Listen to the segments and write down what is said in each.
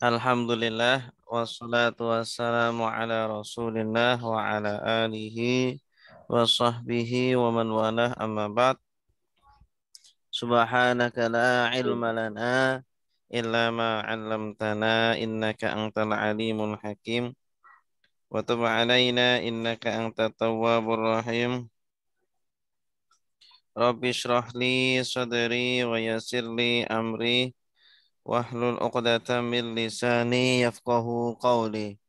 Alhamdulillah wassalatu wassalamu ala Rasulillah wa ala alihi wa sahbihi wa man walah amma ba'd. Subhanaka la ilma lana illa ma 'allamtana innaka antal alimul hakim wa tub alaina innaka antat tawwabur rahim. Rabbi shrah li sadri wa yassir li amri wahlul 'uqdatam min lisani yafqahu qawli.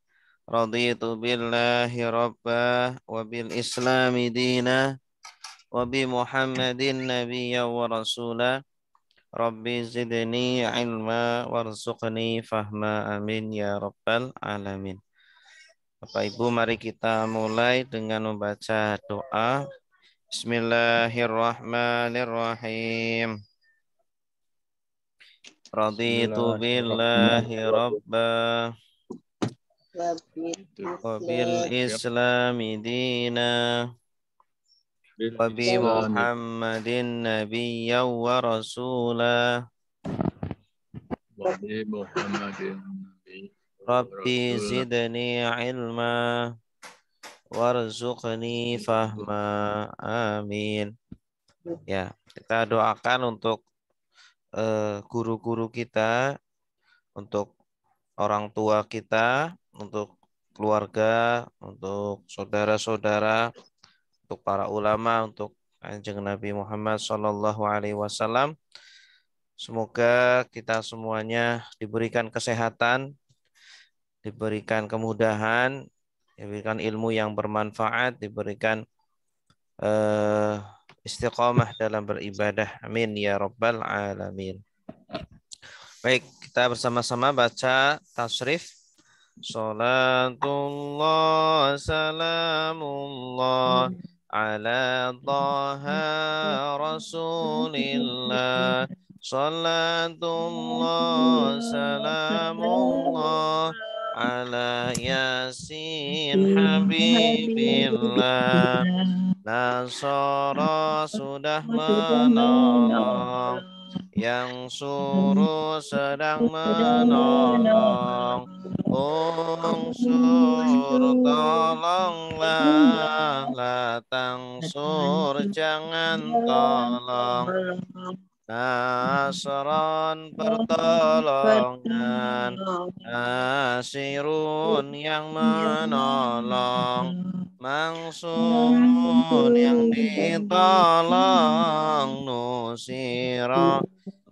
Raditu billahi rabba wa bil islami dina wa bi muhammadin nabiyya wa rasula. Rabbi zidni ilma warzuqni fahma amin ya rabbal alamin. Bapak Ibu, mari kita mulai dengan membaca doa. Bismillahirrahmanirrahim. Raditu billahi rabba wa bil islami dina wa bi muhammadin nabiyya wa rasula. Rabbi zidni ilma warzuqni fahma amin. Ya, kita doakan untuk guru-guru kita, untuk orang tua kita, untuk keluarga, untuk saudara-saudara, untuk para ulama, untuk Kanjeng Nabi Muhammad SAW. Semoga kita semuanya diberikan kesehatan, diberikan kemudahan, diberikan ilmu yang bermanfaat, diberikan istiqamah dalam beribadah. Amin ya rabbal alamin. Baik, kita bersama-sama baca tasrif. Salatullah salamullah ala taha rasulillah. Salatullah salamullah ala yasin habibillah. Nasara sudah menolong, yang suruh sedang menolong. Unsur tolonglah, la tangsur jangan tolong. Nasron pertolongan, Nasirun yang menolong, Mangsurun yang ditolong, Nusira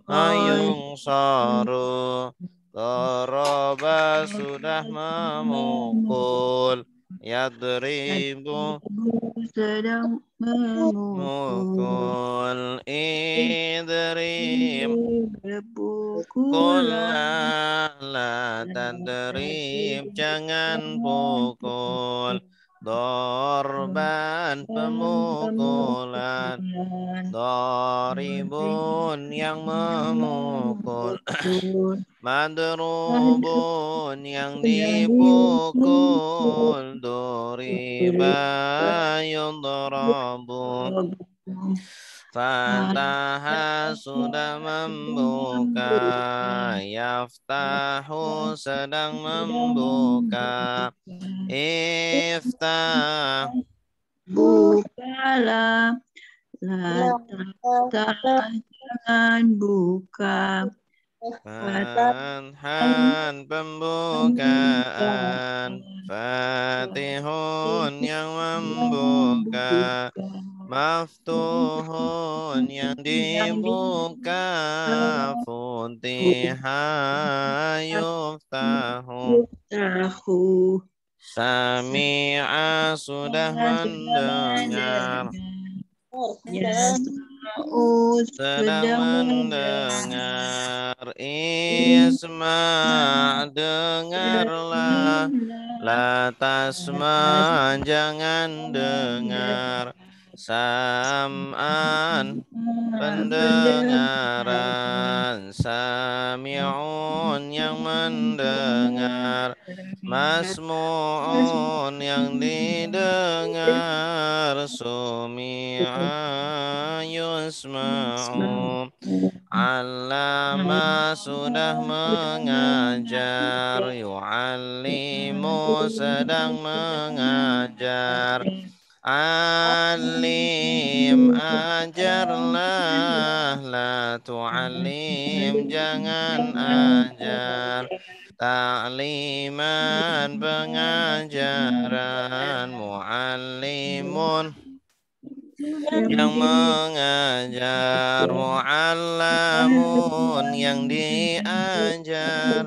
ayung saru. Doroba sudah memukul, yadribu sedang memukul, idrib berpukul la tadrib jangan pukul, dorban pemukulan, doribun yang memukul, madrubun yang dipukul, duriba yudrabu. Fataha sudah membuka, yaftahu sedang membuka, iftah bukalah, la jangan buka. Fathan pembukaan, Fatihun yang membuka, Maftuhun yang dibuka, Futiha yuftahu. Sami'a sudah mendengar, sedang mendengar, Isma' dengarlah, la tasma' jangan dengar, Sam'an pendengaran, Sami'un yang mendengar, Masmu'un yang didengar, Sumi'a yusma'u. Allama sudah mengajar. Yu'allimu sedang mengajar. Alim ajarlah, la tu'alim jangan ajar. Ta'liman pengajaran, mu'allimun yang mengajar, mu'allamun yang diajar.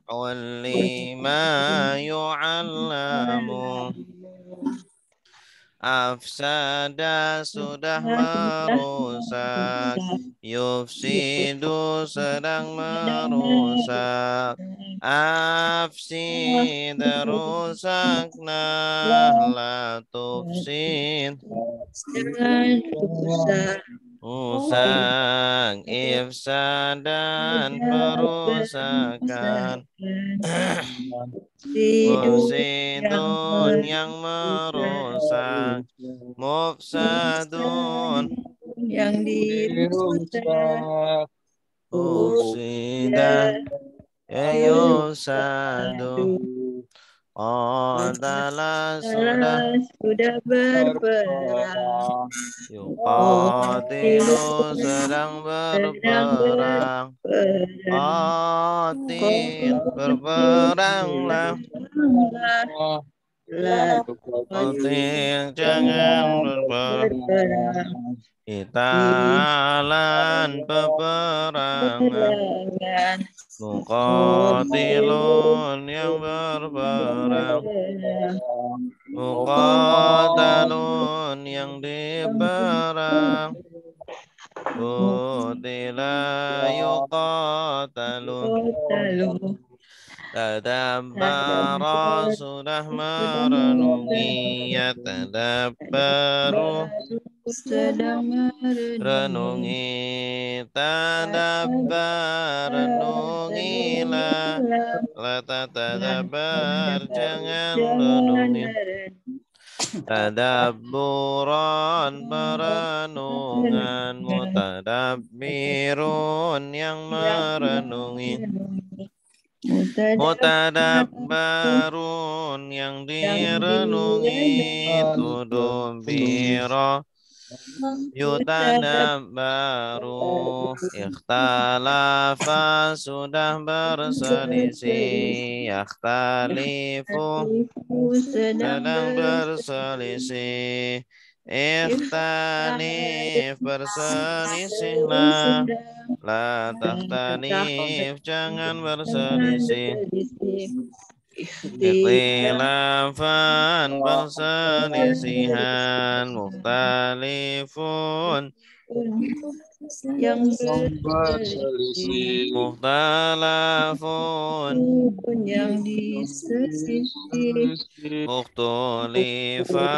Ulima yu'allamu. Afsada sudah merusak. Yufsidu sedang merusak. Afsid rusaklah, la tufsid rusak. Ifsadan perusakan. Mufsidun yang merusak. Mufsadun yang dirusak. Mufsidah yusadu. Qatala sudah berperang. Yuqatilu sedang berperang. Qatil berperanglah. Qatil jangan berperang. Qitalan peperangan. Muqatilun yang berperang. Muqatalun yang diperang. Qutila yuqatalun. Tadabbara sudah merenungi. Ya tadabbaru renungi. Tadabbar renungilah. La tatadabbar jangan renungi. Tadabburan perenungan. Mutadabbirun yang merenungi. Mutadabbarun yang direnungi. Tudubbira yutadabbaru. Ikhtalafa sudah berselisih. Yakhtalifu sedang berselisih. Ikhtalif berselisihlah. La takhtalif jangan berselisih. Ikhtilafan perselisihan. Mukhtalifun yang berselisih. Mukhtalafun yang diselisih. Mukhtulifa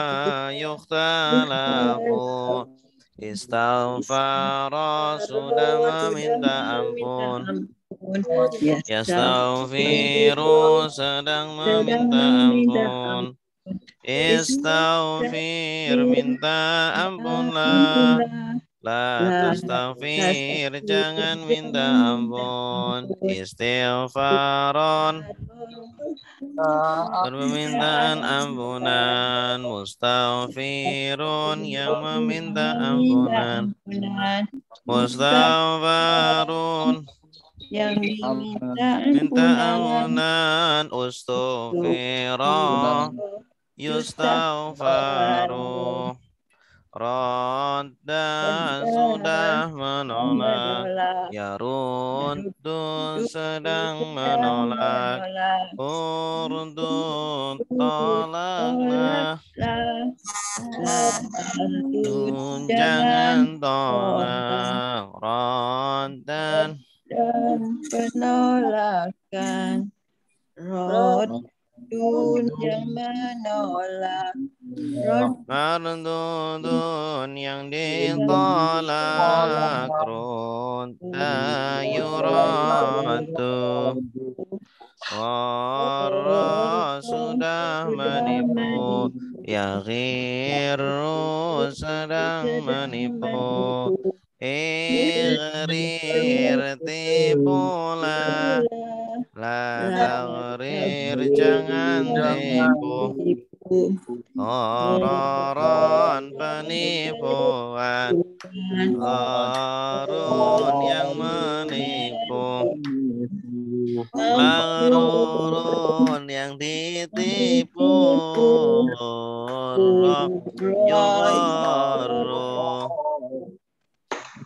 yukhtalafu. Istaghfara sudah meminta ampun. Yastaghfiru sedang meminta ampun. Istaghfir minta ampunlah. La tastaghfir jangan minta ampun. Istighfaron permintaan ampunan. Mustaghfirun yang meminta ampunan. Mustaghfarun yang diminta minta ampunan. Ustughfira yustaghfaru. Radda sudah menolak. Yaruddu sedang menolak. Urdu tolaklah. Jangan tolak. Raddan penolakan. Raddun yang menolak. Mardudun yang ditolak. Rudda yuradu. Gharra sudah menipu. Yaghiru sedang menipu. tagrir tipu la tagrir jangan tipu Ghararan penipuan Gharun yang menipu Maghrurun yang ditipu Ghurra yugharru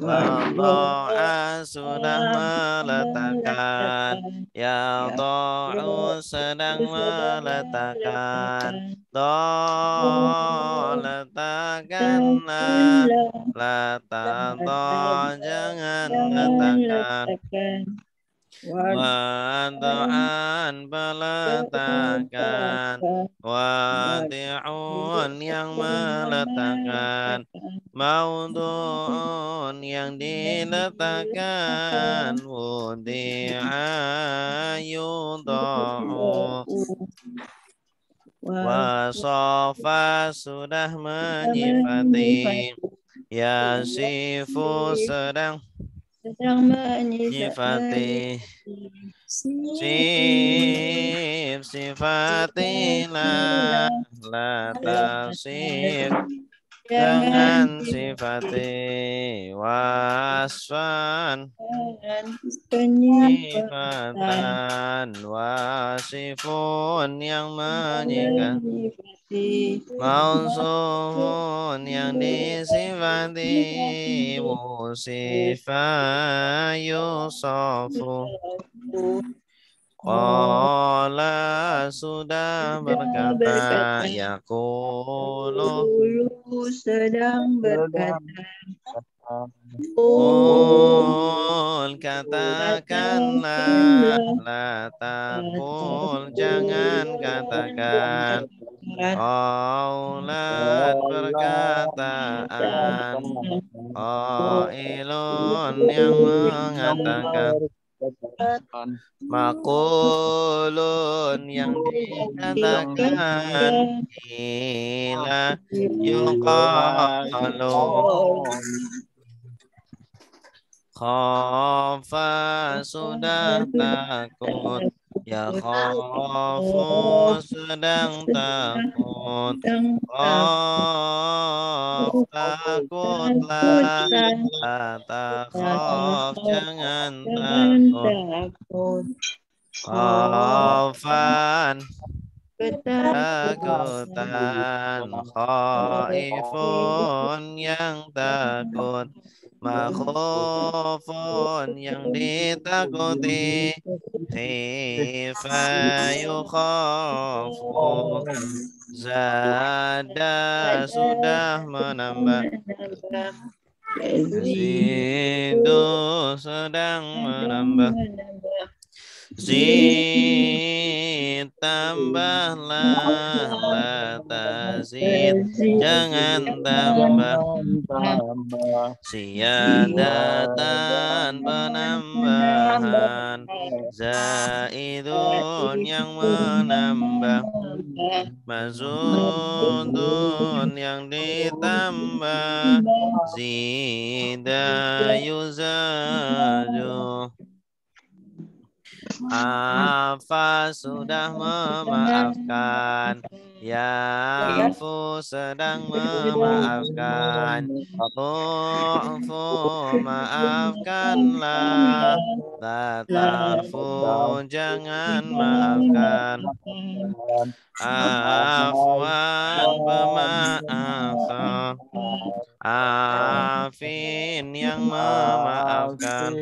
Wada'a sudah meletakkan Ya do'u sedang meletakkan Do letakkanlah Letak jangan letakkan Wada'an meletakkan Wadi'un yang meletakkan Maudu'un yang diletakkan Wudi'a yudha'u Wasofa sudah menyifati Yasifu sedang menyifati Sifatilah La tasif Jangan sifati Wasfan Sifatan Wasifun yang menyifati Mausufun yang disifati Musifa yusofu Qala sudah berkata Yaqulu sedang berkata Qul katakanlah La taqul jangan katakan Qaulan perkataan Qailun yang mengatakan Maqulun yang dikatakan Ila yuqalu Khafa sudah takut Ya khafu sedang takut Khaf takutlah La takhaf jangan takut Khafan takutan Khaifun yang takut Makhufun yang ditakuti Khifa yukhafu Zada sudah menambah Zidu sedang menambah Zid tambahlah La tazid jangan tambah Siyadatan penambahan Zaidun yang menambah Mazudun yang ditambah Zida yuzaju Afa sudah memaafkan Yafu sedang memaafkan Tu'fu maafkanlah La tarfu jangan maafkan Afwan pemaaf Afin yang memaafkan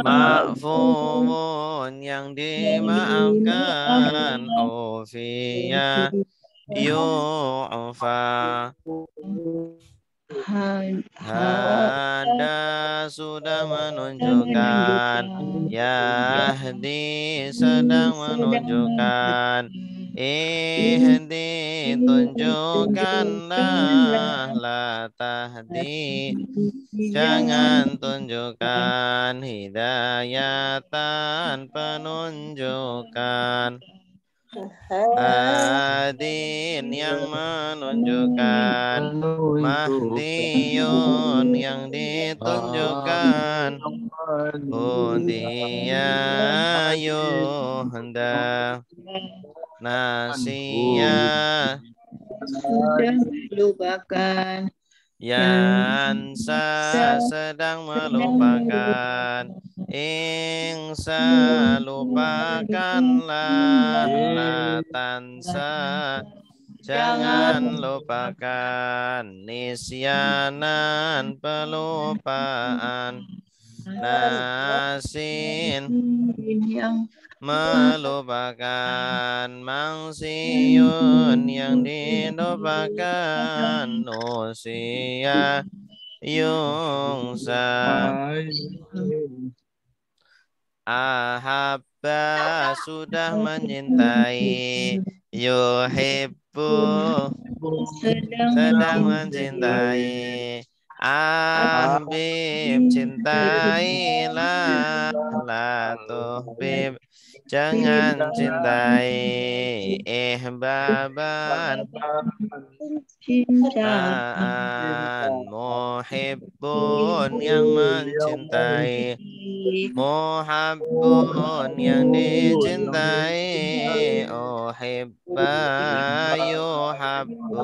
Ma'fuun yang dimaafkan Ufiya yu'fa Hada sudah menunjukkan Yahdi sedang menunjukkan Ihdi tunjukkanlah La tahdi jangan tunjukkan Hidayatan penunjukan Hadin yang menunjukkan, Mahdiyun yang ditunjukkan, Hudiya yuhda, Nasiya sudah melupakan, Yansa sedang melupakan, Ingsa lupakanlah, La tansa jangan lupakan, Nisyanan pelupaan, Nasin yang melupakan, Mangsiyun yang dilupakan, Nusia yungsa, Ahabba sudah menyintai, Yuhibbu sedang mencintai, Ahbib cintailah, La tuhbib jangan cintai, Ihbaban cintaan, Muhibbun yang mencintai, Muhabbun yang dicintai, Uhibba yuhabbu,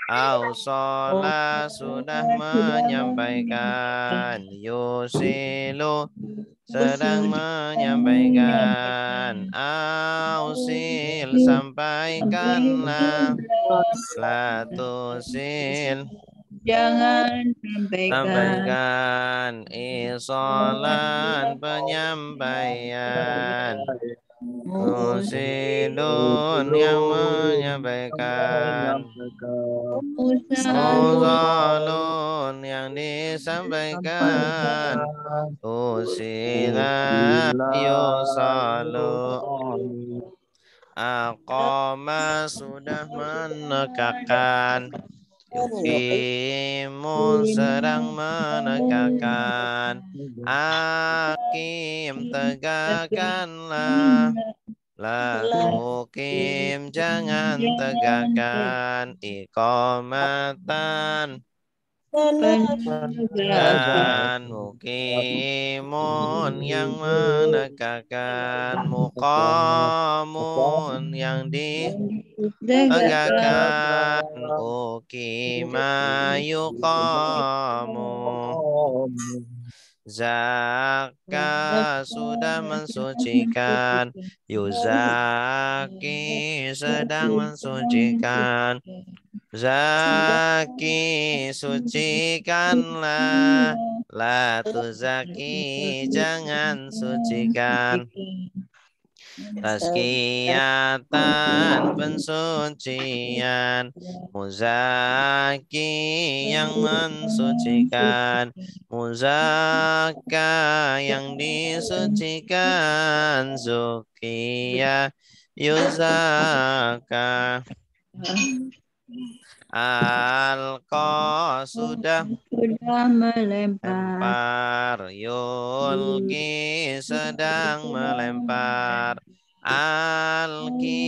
Ausola sudah menyampaikan, Yusilu sedang menyampaikan, Ausil sampaikanlah, La tusil jangan sampaikan, Isolan penyampaian, Musilun yang menyampaikan, Musalun yang disampaikan, Usila yusalu, Aqama sudah menegakkan, Yukimu sedang menegakkan, Akim tegakkanlah, La tukim jangan tegakkan, Iqamatan dan mukimun yang menegakkan, Muqamun yang ditegakkan, Ukima yuqamu, Zaka sudah mensucikan, Yuzaki sedang mensucikan, Zaki sucikanlah, La tuzaki jangan sucikan, Tazkiyatan pensucian, Muzaki yang mensucikan, Muzaka yang disucikan, Zukiya yuzaka, Alqa sudah melempar, Yulki sedang melempar, Alki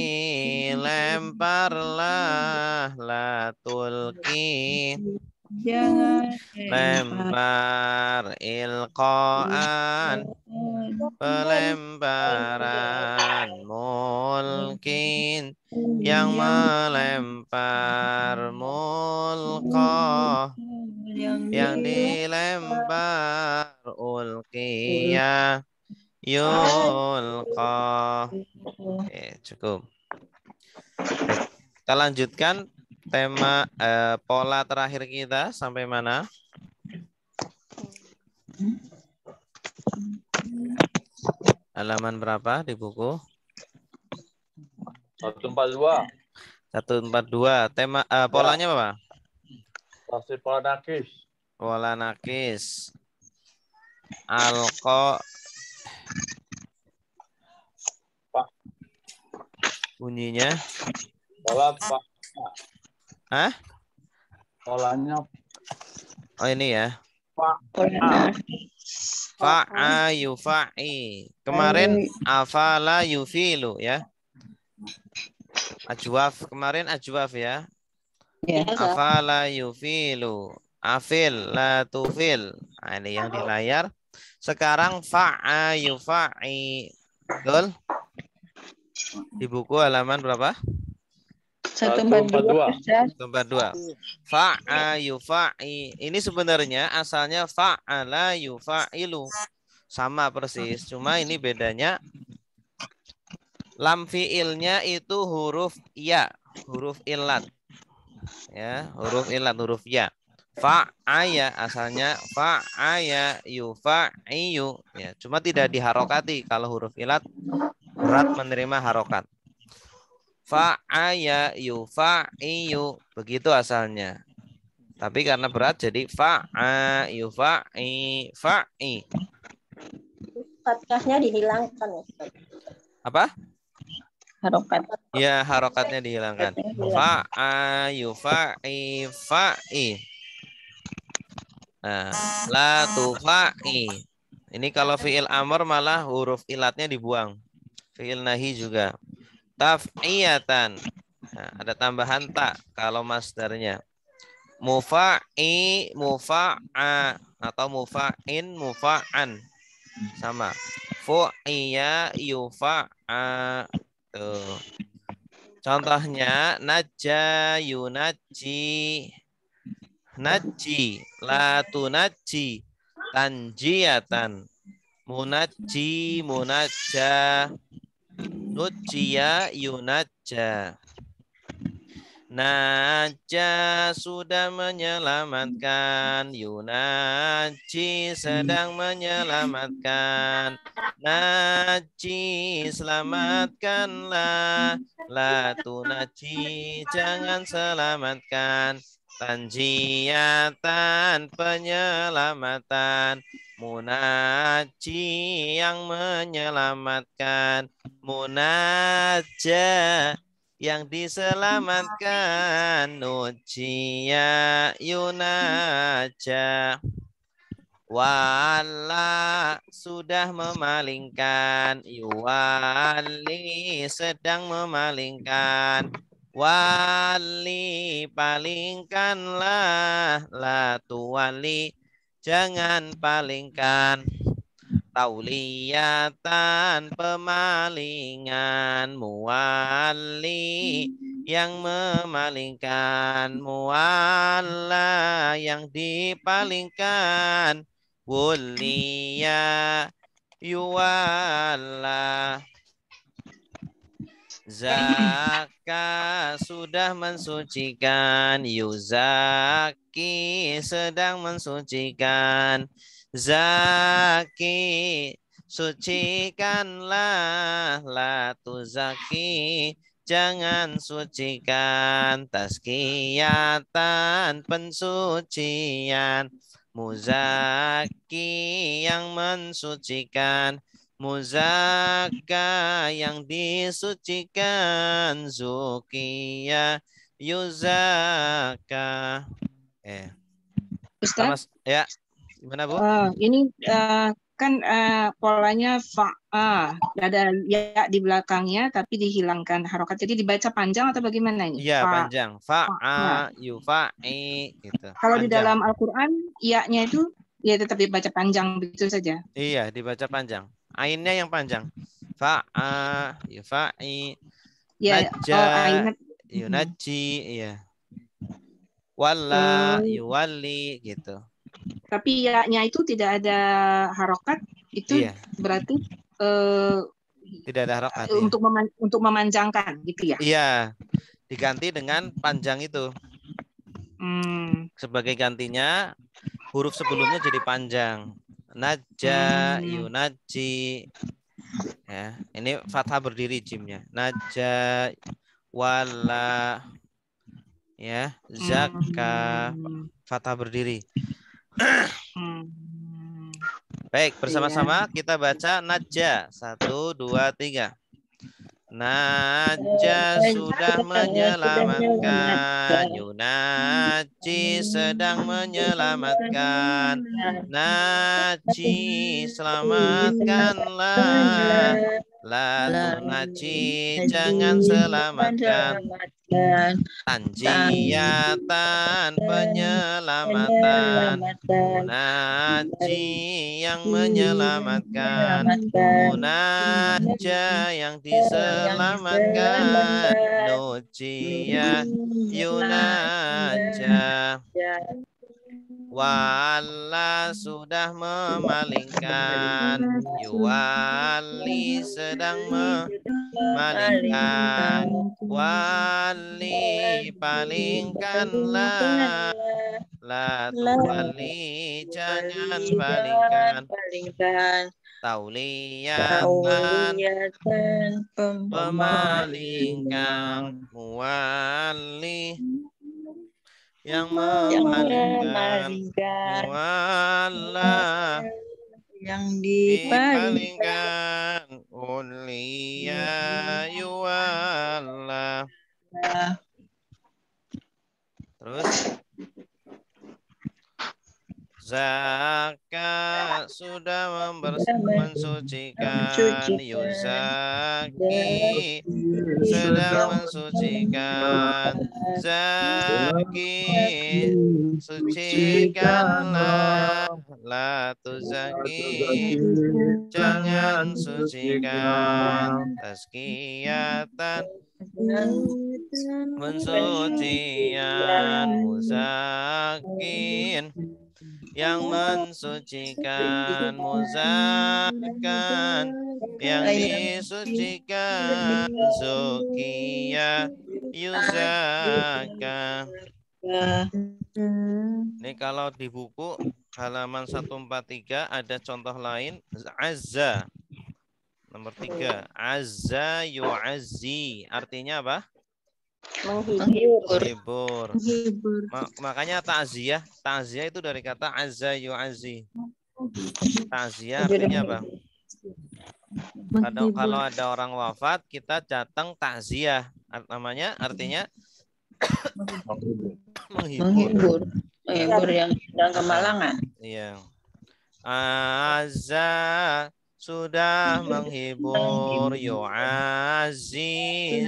lemparlah, La tulki jangan lempar, Ilqaan pelemparan, Mulkin yang melempar, Mulqah yang dilempar, Ulqiyah yulqa. Oke, cukup. Baik, kita lanjutkan tema pola terakhir kita sampai mana? Halaman berapa di buku? 142. 142. Tema polanya apa? Tafsir pola nakis. Pola nakis. Alqa. Pak. Bunyinya? Pola Pak. Hah? Polanya. Oh ini ya. Pak. Fa'a yufa'i. Kemarin afala yufilu ya. Ajwaf. Kemarin ajwaf ya. Ya. Afala yufilu. Afil la tufil. Nah, ini yang di layar. Sekarang fa'a yufa'i. Betul? Di buku halaman berapa? 142 Ustaz. 142. Fa'a yufa'i. Ini sebenarnya asalnya fa'ala yufa'ilu. Sama persis. Cuma ini bedanya lam fi'ilnya itu huruf ya, huruf ilat. Ya, huruf ilat, huruf ya. Fa'aya asalnya fa'aya yufa'iyu. Ya, cuma tidak diharokati. Kalau huruf ilat berat menerima harokat. Fa'aya yufa'iyu. Begitu asalnya. Tapi karena berat jadi fa'a yufa'i fa'i. Fathahnya dihilangkan. Apa? Harokat. Ya, harokatnya dihilangkan. Fa'a yufa'i fa'i. Nah, la tufa'i. Ini kalau fi'il amr malah huruf ilatnya dibuang. Fi'il nahi juga. Taf'iyatan. Nah, ada tambahan tak kalau masdarnya. Mufa'i, mufa'a atau mufa'in, mufa'an. Sama. Fu'iya yufa'a. Tuh. Contohnya najja yunaji. Naji, la tunaji, tanjiyatan. Munaji, munajja. Nujiya yunajja. Najja sudah menyelamatkan. Yunaji sedang menyelamatkan. Naji selamatkanlah. La tunaji jangan selamatkan. Tanjiyatan penyelamatan. Munaji yang menyelamatkan. Munajja yang diselamatkan. Nujiya yunaja. Wala sudah memalingkan. Yuwali sedang memalingkan. Wali palingkanlah. La tuwali jangan palingkan. Tauliyatan pemalingan. Muwali yang memalingkan. Muwalla yang dipalingkan. Wuliya yuwalla. Zaka sudah mensucikan. Yuzaki sedang mensucikan. Zaki sucikanlah. La tuzaki jangan sucikan. Tazkiyatan pensucian. Muzaki yang mensucikan. Muzaka yang disucikan. Zukiya yuzaka. Ustaz, Ya, gimana Bu? ini kan polanya fa'a, ada ya di belakangnya tapi dihilangkan harokat. Jadi dibaca panjang atau bagaimana ini? Iya, panjang. Fa'a, yufa'i gitu. Kalau di Panjang. dalam Al-Qur'an iya-nya itu ya tetap dibaca panjang begitu saja. Iya, dibaca panjang. Ainnya yang panjang. Fa'a, yufa'i, Ya, najja, yunaji, iya. Walla, yuwali gitu. Tapi ya-nya itu tidak ada harokat, itu Iya. berarti Tidak ada harokat. untuk memanjangkan gitu ya? Iya, diganti dengan panjang itu. Sebagai gantinya huruf sebelumnya jadi panjang. Najja, yunaji. Ya, ini fathah berdiri jimnya. Najja, wala, ya, zakka, fathah berdiri. Baik, bersama-sama kita baca najja. 1, 2, 3. Najja sudah menyelamatkan. Yunaji sedang menyelamatkan. Naji selamatkanlah. La tunaji jangan selamatkan. Tanjiyatan penyelamatan. Munaji yang menyelamatkan. Munaja yang diselamatkan. Nujiya yunaja. Wala sudah memalingkan. Yuwali sedang memalingkan. Wali palingkanlah. La tuwali jangan palingkan. Tauliyatan pemalingkan. Muwali yang memalingkan. Muwala yang dipalingkan. Uliya yuwala. Terus zakat sudah mensucikan. Yuzaki sedang mensucikan. Zaki sucikanlah. La tuzaki jangan sucikan. Tazkiyatan mensucikan. Muzakin yang mensucikan. Muzakan yang disucikan. Zukiya yuzaka. Ini kalau di buku halaman 143 ada contoh lain. Azza nomor 3. Azza yu'azzi artinya apa? Menghibur. Makanya ta'ziyah itu dari kata azza yu'azzi. Ta'ziyah artinya apa? Kalau ada orang wafat kita datang ta'ziyah. Namanya artinya menghibur yang sedang kemalangan. Iya. Azza sudah menghibur. Yu'azzi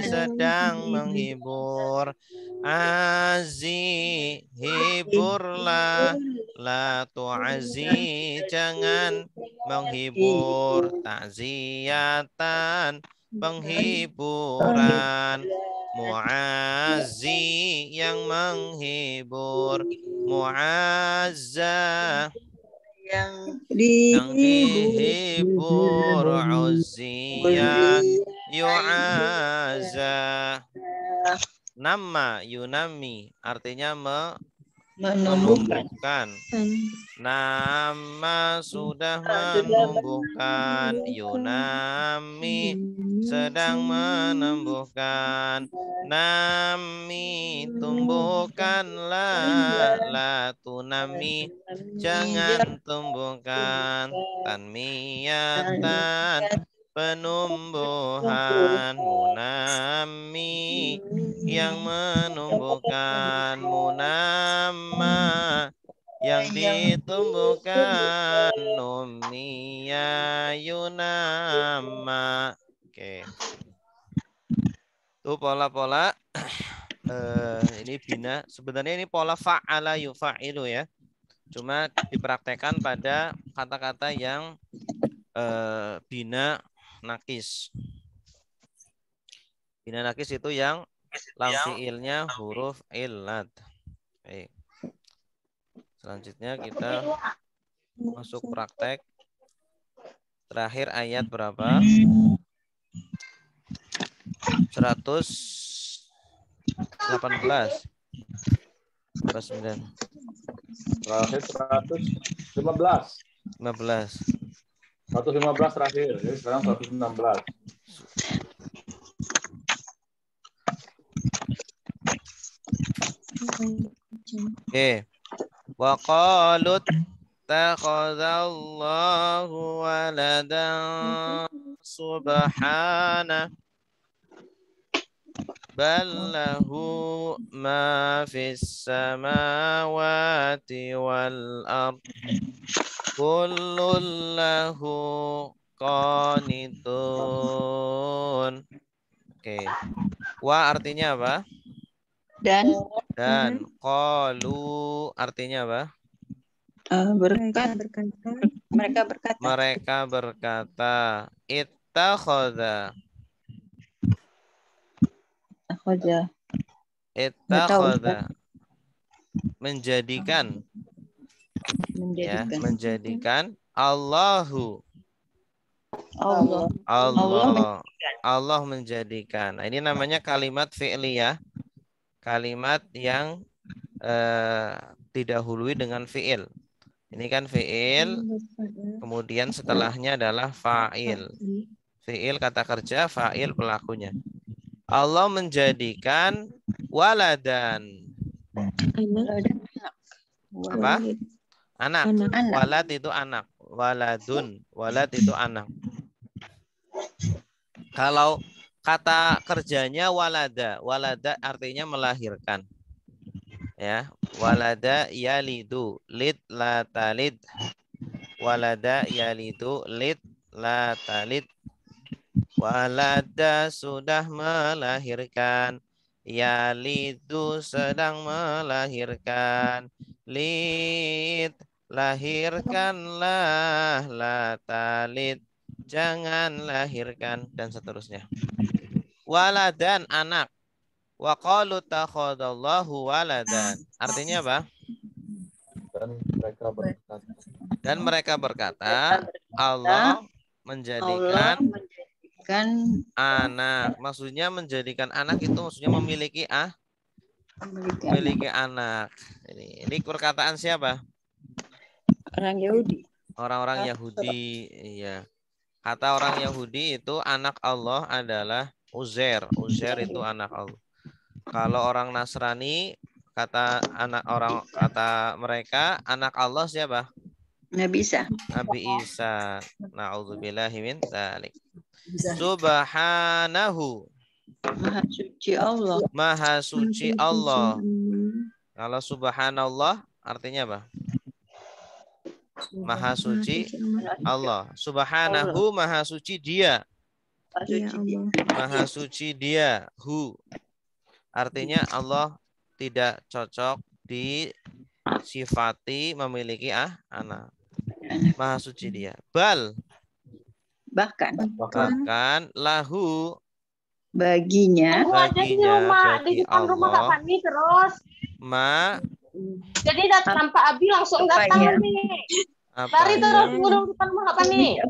sedang menghibur. Azzi hiburlah. La tu'azzi jangan menghibur. Ta'ziyatan penghiburan. Mu'azzi yang menghibur. Mu'azza yang dihibur. Uzziya yu'azza. Nama yunami artinya menumbuhkan. Nama sudah menumbuhkan. Yunami sedang menumbuhkan. Nami tumbuhkanlah. La tunami jangan tumbuhkan. Tanmiyatan penumbuhan. Munami yang menumbuhkan. Munama yang ditumbuhkan. Numiya yunama. Oke. Itu pola-pola. Ini bina. Sebenarnya ini pola fa'ala yufa'ilu ya. Cuma dipraktekkan pada kata-kata yang bina nakis. Bina nakis itu yang lam fi'ilnya huruf illat. Baik. Selanjutnya kita masuk praktek. Terakhir ayat berapa? 118. 9. Terakhir 115. 15. 115 terakhir. Jadi sekarang 116. Oke. Wa qalut takhadallahu waladan subhana Bal lahu ma fis samawati wal ard. Kullun lahu qanitun. Oke. Wa artinya apa? Dan Dan qalu artinya apa? mereka berkata. Mereka berkata, ittakhadha. Akhadha. Ittakhadha. Menjadikan. Ya, menjadikan Allahu. Allah menjadikan. Nah, ini namanya kalimat fi'liyah. Kalimat yang didahului dengan fi'il. Ini kan fi'il, kemudian setelahnya adalah fa'il. Fi'il kata kerja, fa'il pelakunya. Allah menjadikan waladan. Apa? Anak. Walad itu anak. Waladun. Walad itu anak. Kalau kata kerjanya walada. Walada artinya melahirkan. Ya, walada yalidu, lid la talid. Walada yalidu, lid la talid. Walada sudah melahirkan, yalidu sedang melahirkan, lid lahirkanlah, la talid jangan lahirkan, dan seterusnya. Waladan anak. Wa qalu takhadallahu waladan. Artinya apa? Dan mereka berkata, Allah menjadikan anak. Maksudnya menjadikan anak itu maksudnya memiliki anak. Ini perkataan siapa? Orang Yahudi. Orang-orang Yahudi. Iya. Kata orang Yahudi itu anak Allah adalah Uzair. Uzair itu anak Allah. Kalau orang Nasrani kata mereka anak Allah siapa? Nabi Isa. Nabi Isa. Na'udzubillahi min dzalik. Subhanahu. Maha suci Allah. Maha suci Allah. Kalau subhanallah artinya apa? Maha suci Allah. Subhanahu maha suci dia. Maha suci dia. Hu. Artinya Allah tidak cocok disifati memiliki anak. Maha suci dia. Bal. Bahkan Lahu. Baginya. Bagi Allah. Terus. Jadi datang Pak Abi langsung datang nih. Lari terus ngurung depan rumah apa nih?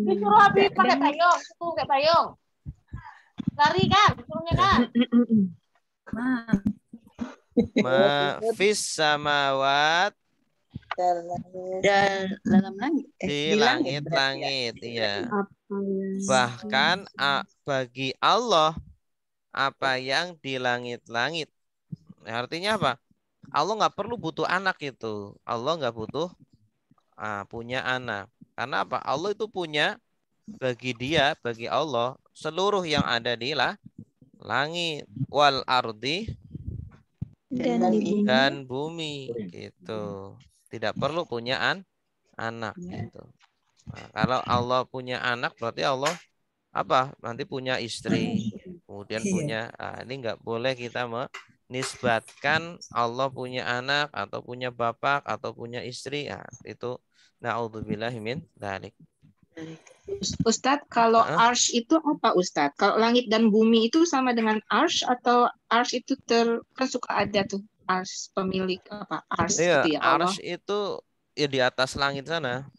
Disuruh Abi pakai payung. Tuh kayak payung. Lari kan? Suruhnya kan? Ma fis samawat Dan dalam langit. di langit-langit, iya. Bahkan bagi Allah apa yang di langit-langit. Artinya apa? Allah nggak perlu butuh anak itu. Allah nggak butuh punya anak. Karena apa? Allah itu punya bagi Allah seluruh yang ada di langit wal ardi dan bumi gitu. Tidak perlu punya anak gitu. Nah, kalau Allah punya anak berarti Allah apa? Nanti punya istri, kemudian punya ini nggak boleh kita menisbatkan Allah punya anak atau punya bapak atau punya istri. Nah, itu na'udzubillahi min dzalik. Ustadz, kalau arsh itu apa Ustadz? Kalau langit dan bumi itu sama dengan arsh atau arsh itu kan suka ada tuh arsh pemilik apa arsh Iya, gitu ya Allah. arsh itu ya di atas langit sana.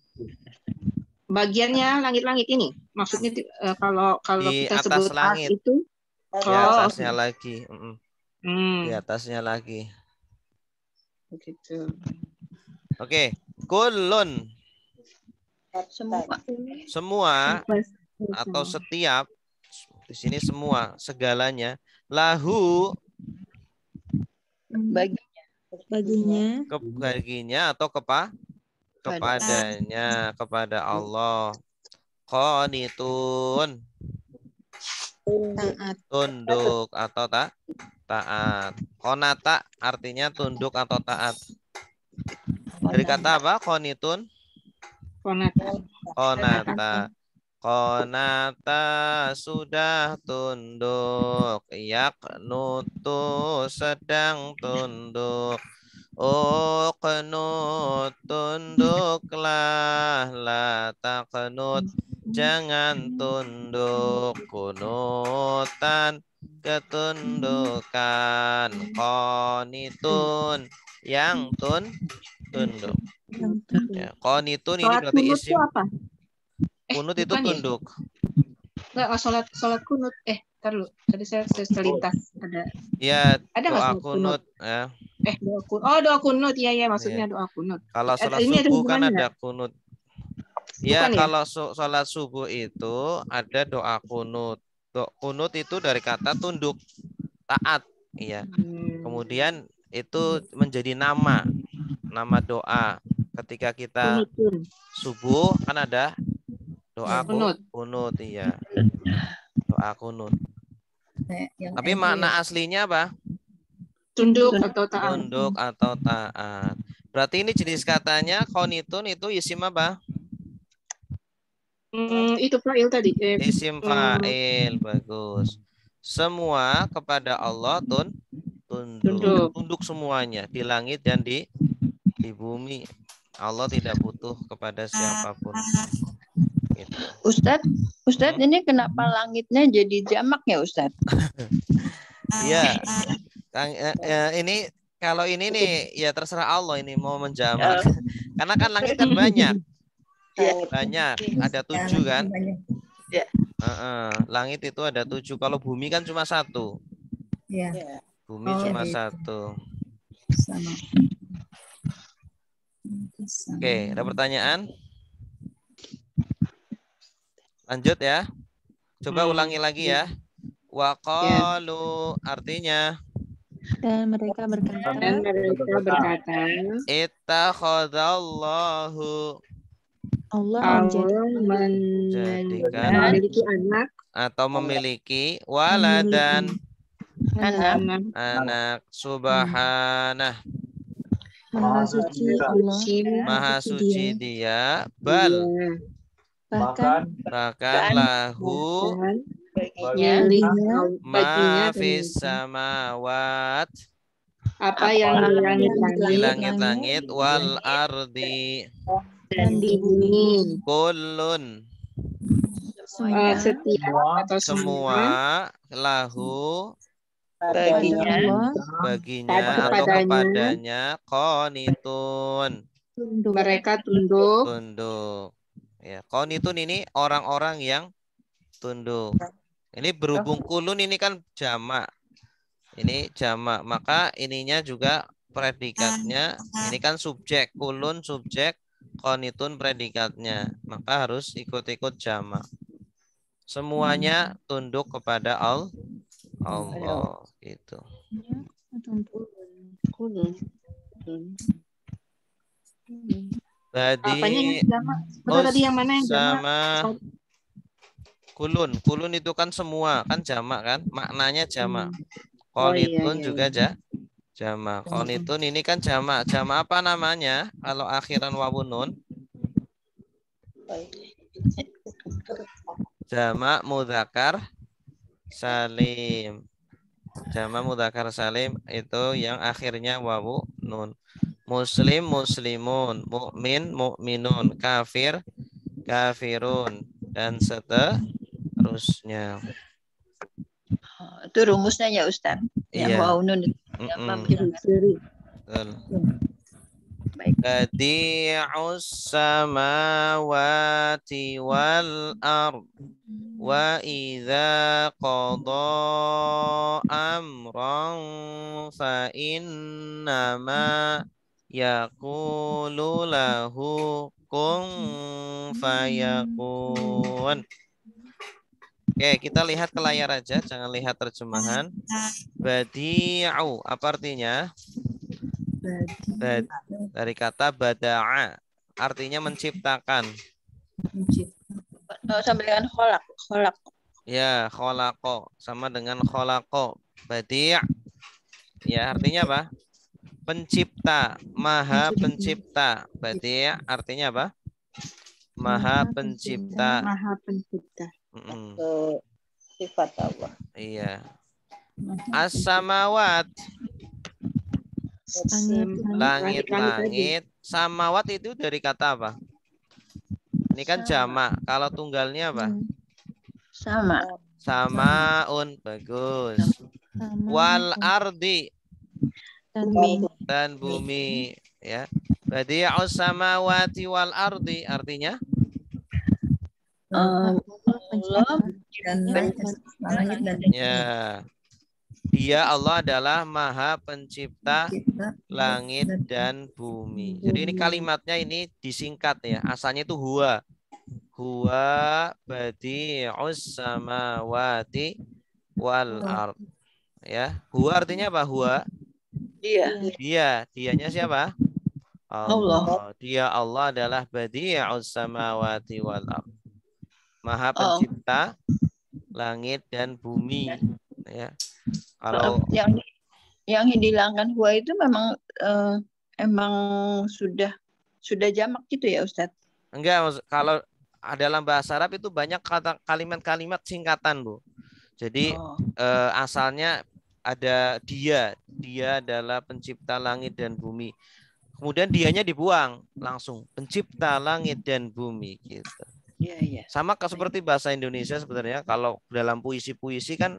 Bagiannya langit-langit ini. Maksudnya kalau Di kita atas sebut langit. arsh itu Di atasnya lagi. Di Hmm, atasnya lagi. begitu. Oke, kulun. Semua atau setiap di sini semua segalanya lahu baginya atau kepadanya kepada Allah qanitun Tunduk atau taat. Konata artinya tunduk atau taat. Dari kata apa? Konitun? Konata. Konata sudah tunduk. Yaknutu sedang tunduk. Uqnut tunduklah. La taqnut jangan tunduk. Kunutan ketundukan. Qanitun yang tunduk. Ya, qanitun ini Sholat berarti kunut isim. itu apa? Kunut itu bukan ya? tunduk. Enggak, sholat kunut. Ntar dulu. Tadi saya selintas ada. Ya, Ada nggak doa sholat kunut. Ya. doa kunut. Oh, doa kunut. Iya, maksudnya doa kunut. Kalau sholat Ini ada subuh kan hubungannya ada nggak? kunut. Ya, Bukan ya? kalau sholat subuh itu ada doa kunut. Kunut itu dari kata tunduk, taat. Iya. Kemudian itu menjadi nama doa. Ketika kita subuh kan ada doa kunut, iya. Doa kunut. Tapi makna aslinya apa? Tunduk atau taat. Tunduk atau taat. Berarti ini jenis katanya konitun itu isim apa? Itu fa'il tadi. Isim fa'il, bagus. Semua kepada Allah tunduk. Tunduk semuanya di langit dan di bumi. Allah tidak butuh kepada siapapun. Gitu. Ustadz ini kenapa langitnya jadi jamak ya Ustadz? Iya. Ini kalau ini nih ya terserah Allah ini mau menjamak. Karena kan langit kan banyak. Banyak, ada 7 kan? Ya. Langit itu ada 7. Kalau bumi kan cuma 1. Ya. Bumi cuma 1. Sama. Oke, ada pertanyaan? Lanjut ya. Coba ulangi lagi ya. Wa qalu artinya dan mereka berkata ittakhadallahu Allah menjadikan memiliki anak atau memiliki waladan anak subhanah. Maha suci Allah, Maha suci dia, bal bahkan lahu ma fis samawat apa yang di langit-langit wal ardi dan di bumi kullun setiap atau semua lahu baginya atau kepadanya qanitun mereka tunduk. Ya, qanitun ini orang-orang yang tunduk. Ini berhubung kulun ini kan jamak. Ini jamak, maka ininya juga predikatnya. Ini kan subjek, kulun subjek, qanitun predikatnya. Maka harus ikut-ikut jamak. Semuanya tunduk kepada Allah gitu. Tadi tadi yang mana yang sama kulun. Kulun itu kan semua, kan jamak kan? Maknanya jamak. Qanitun juga jamak. Qanitun ini kan jamak. Jamak apa namanya? Kalau akhiran wawun nun? Jamak mudzakkar salim. Jamak mudzakkar salim itu yang akhirnya wawu nun. Muslim muslimun, mukmin mukminun, kafir kafirun dan seterusnya. Itu rumusnya ya Ustaz. Yang wawu nun betul. Badi'us samawati wal ard wa idza qada amran fa innama yaqulu lahu kun fayakun. Oke, kita lihat ke layar aja, jangan lihat terjemahan. Badi'u, apa artinya? Dari kata bada'a, artinya menciptakan. Sampai dengan kholak. Ya, kholaqo sama dengan kholaqo. Badi'. Ya, artinya apa? Pencipta, maha pencipta. Badi' artinya apa? Maha pencipta. Maha pencipta. Sifat Allah. Iya. As-samawat. Langit-langit. Samawat itu dari kata apa? Ini kan jamak. Kalau tunggalnya apa? Sama. Samaun. Bagus. Wal ardi. Dan bumi. Ya. Badi'us samawati wal ardi. Artinya? Allah Ya. Dia Allah adalah maha pencipta langit dan bumi. Jadi ini kalimatnya ini disingkat ya. Asalnya itu huwa. Huwa badi'us samawati wal ard. Ya, huwa artinya apa? Huwa. Dianya siapa? Allah. Dia Allah adalah badi'us samawati wal ard. Maha pencipta langit dan bumi. Ya. Kalau yang dihilangkan huwa itu memang emang sudah jamak gitu ya Ustadz? Enggak, kalau dalam bahasa Arab itu banyak kalimat-kalimat singkatan, Bu. Jadi asalnya ada dia adalah pencipta langit dan bumi. Kemudian dianya dibuang langsung, pencipta langit dan bumi gitu. Iya. Sama seperti bahasa Indonesia sebenarnya, kalau dalam puisi-puisi kan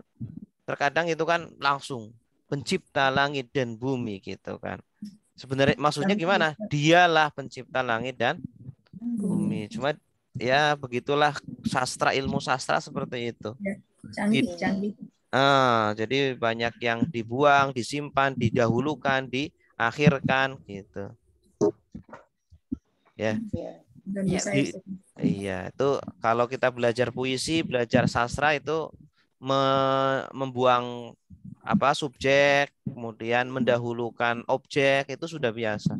terkadang itu kan langsung pencipta langit dan bumi gitu kan. Sebenarnya maksudnya gimana? Dialah pencipta langit dan bumi. Cuma ya begitulah sastra, ilmu sastra seperti itu. Canggih. Jadi banyak yang dibuang, disimpan, didahulukan, diakhirkan gitu. Ya. Iya, itu kalau kita belajar puisi, belajar sastra itu membuang subjek, kemudian mendahulukan objek, itu sudah biasa.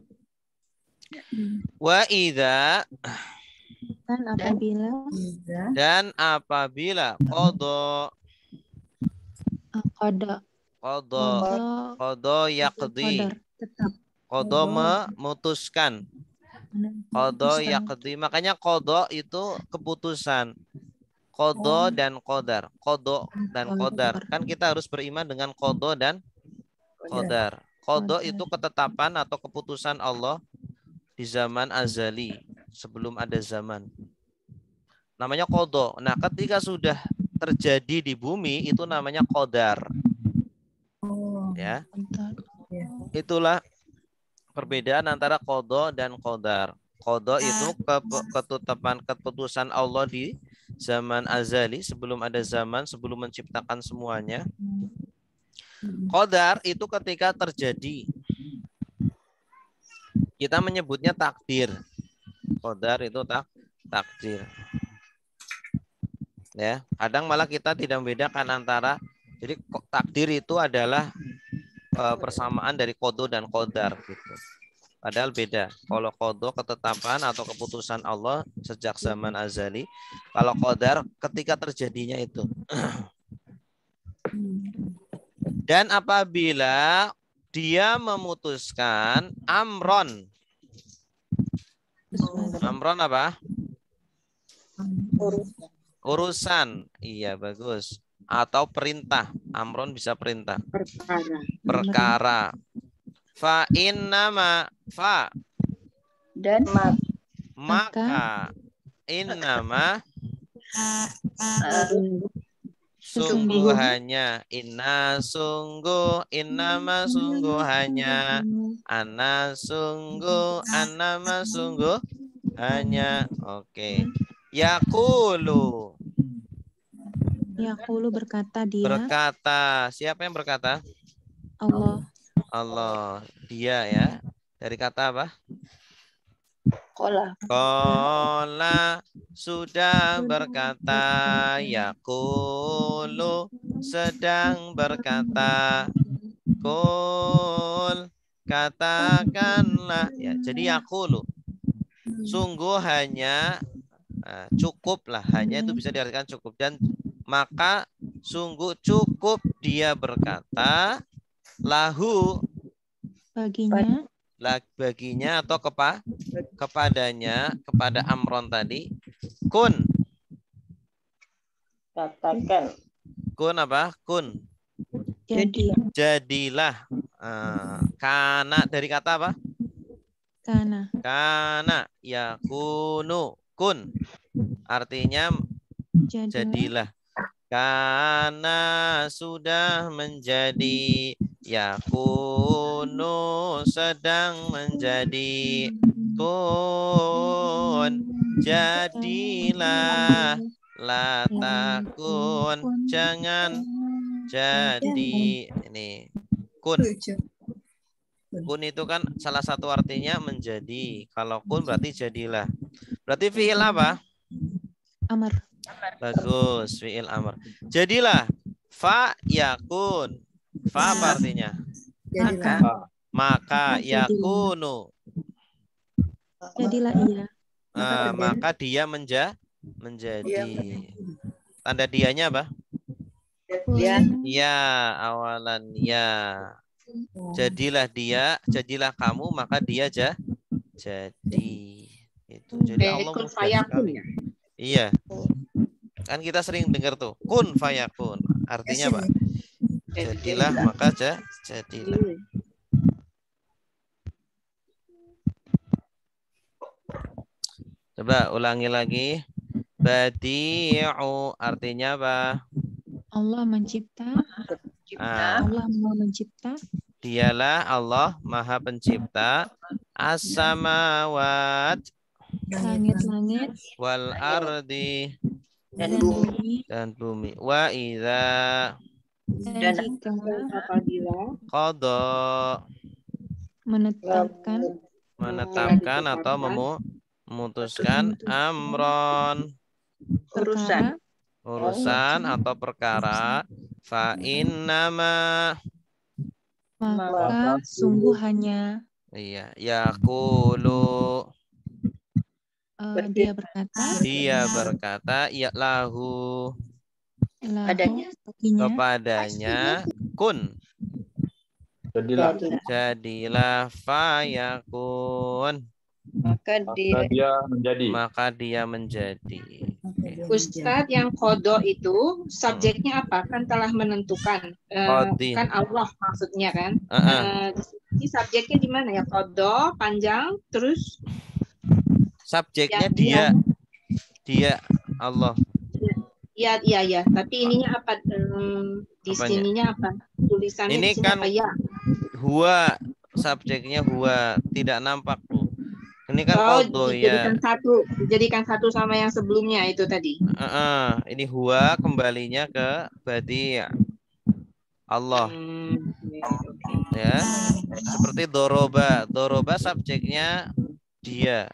Wa idza dan apabila qada yaqdi, qada memutuskan, qada yaqdi, makanya qada itu keputusan. Qada dan qadar. Qada dan qadar. Kan kita harus beriman dengan qada dan qadar. Qada itu ketetapan atau keputusan Allah di zaman azali, sebelum ada zaman. Namanya qada. Nah, ketika sudah terjadi di bumi itu namanya qadar. Ya. Itulah perbedaan antara qada dan qadar. Qada itu ketetapan keputusan Allah di zaman azali, sebelum ada zaman, sebelum menciptakan semuanya. Qadar itu ketika terjadi. Kita menyebutnya takdir. Qadar itu takdir. Ya, kadang malah kita tidak membedakan antara, jadi takdir itu adalah persamaan dari qada dan qadar gitu. Padahal beda. Kalau qada ketetapan atau keputusan Allah sejak zaman azali. Kalau qadar ketika terjadinya itu. Dan apabila dia memutuskan amron. Amron apa? Urusan. Iya, bagus. Atau perintah. Amron bisa perintah. Perkara. Fa innama fa dan maka innama sungguh hanya, inna sungguh, innama sungguh hanya, ana sungguh, annama sungguh hanya. Oke. Yaqulu berkata dia. Berkata. Siapa yang berkata? Allah. Dia ya. Dari kata apa? Qala sudah berkata, yaqulu sedang berkata, qul katakanlah ya. Jadi yaqulu sungguh hanya, cukup lah, hanya itu bisa diartikan cukup, dan maka sungguh cukup dia berkata lahu baginya atau kepadanya, kepada Amron tadi, kun. Katakan. Kun apa? Kun. Jadilah. Kana dari kata apa? Kana yakunu. Kun. Artinya jadilah. Kana sudah menjadi, yakunu sedang menjadi, kun jadilah, la takun jangan jadi. Ini kun. Kun itu kan salah satu artinya menjadi. Kalau kun berarti jadilah. Berarti fi'il apa? Amar. Bagus, fi'il amr. Jadilah, fa yakun. Fa apa artinya? Maka yakunu. Jadilah ia. Maka dia menjadi. Tanda dianya apa? Ya, awalan ya. Jadilah dia, jadilah kamu, maka dia jadi. Itu. Jadi Allah mudah sekali. Iya. Kan kita sering dengar tuh, kun fayakun. Artinya apa? Jadilah maka jadilah. Coba ulangi lagi. Badi'u artinya apa? Allah mencipta. Allah Maha mencipta. Dialah Allah Maha Pencipta. As-samawat, langit-langit, wal ardi, dan bumi. Wa idza, dan jika qada, menetapkan atau memutuskan, amron, urusan atau perkara, fa innama, maka sungguh hanya, iya, yaqulu, dia berkata ya lahu, kepadanya, kun, jadilah fayakun, maka dia menjadi. Ustadz, yang kodo itu subjeknya apa? Kan telah menentukan. Kan Allah maksudnya kan. Ini subjeknya di mana ya? Kodo panjang terus. Subjeknya dia Allah. Iya. Tapi ininya apa? Di sininya apa? Tulisannya ini di sini kan apa ya? Huwa, subjeknya huwa, tidak nampak tuh. Ini kan kodo ya. Dijadikan satu sama yang sebelumnya itu tadi. Ini huwa kembalinya ke badi Allah. Ya. Seperti doroba. Doroba subjeknya dia.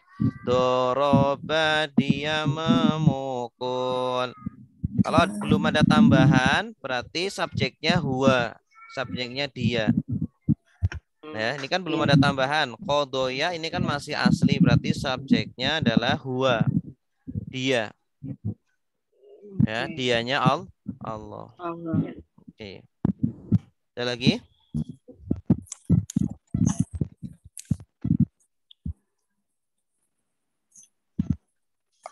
Doroba dia memukul. Kalau belum ada tambahan berarti subjeknya huwa. Subjeknya dia. Ya, ini kan belum ada tambahan. Qodoya ini kan masih asli, berarti subjeknya adalah huwa. Dia. Ya, dianya Allah. Oke. Ada lagi?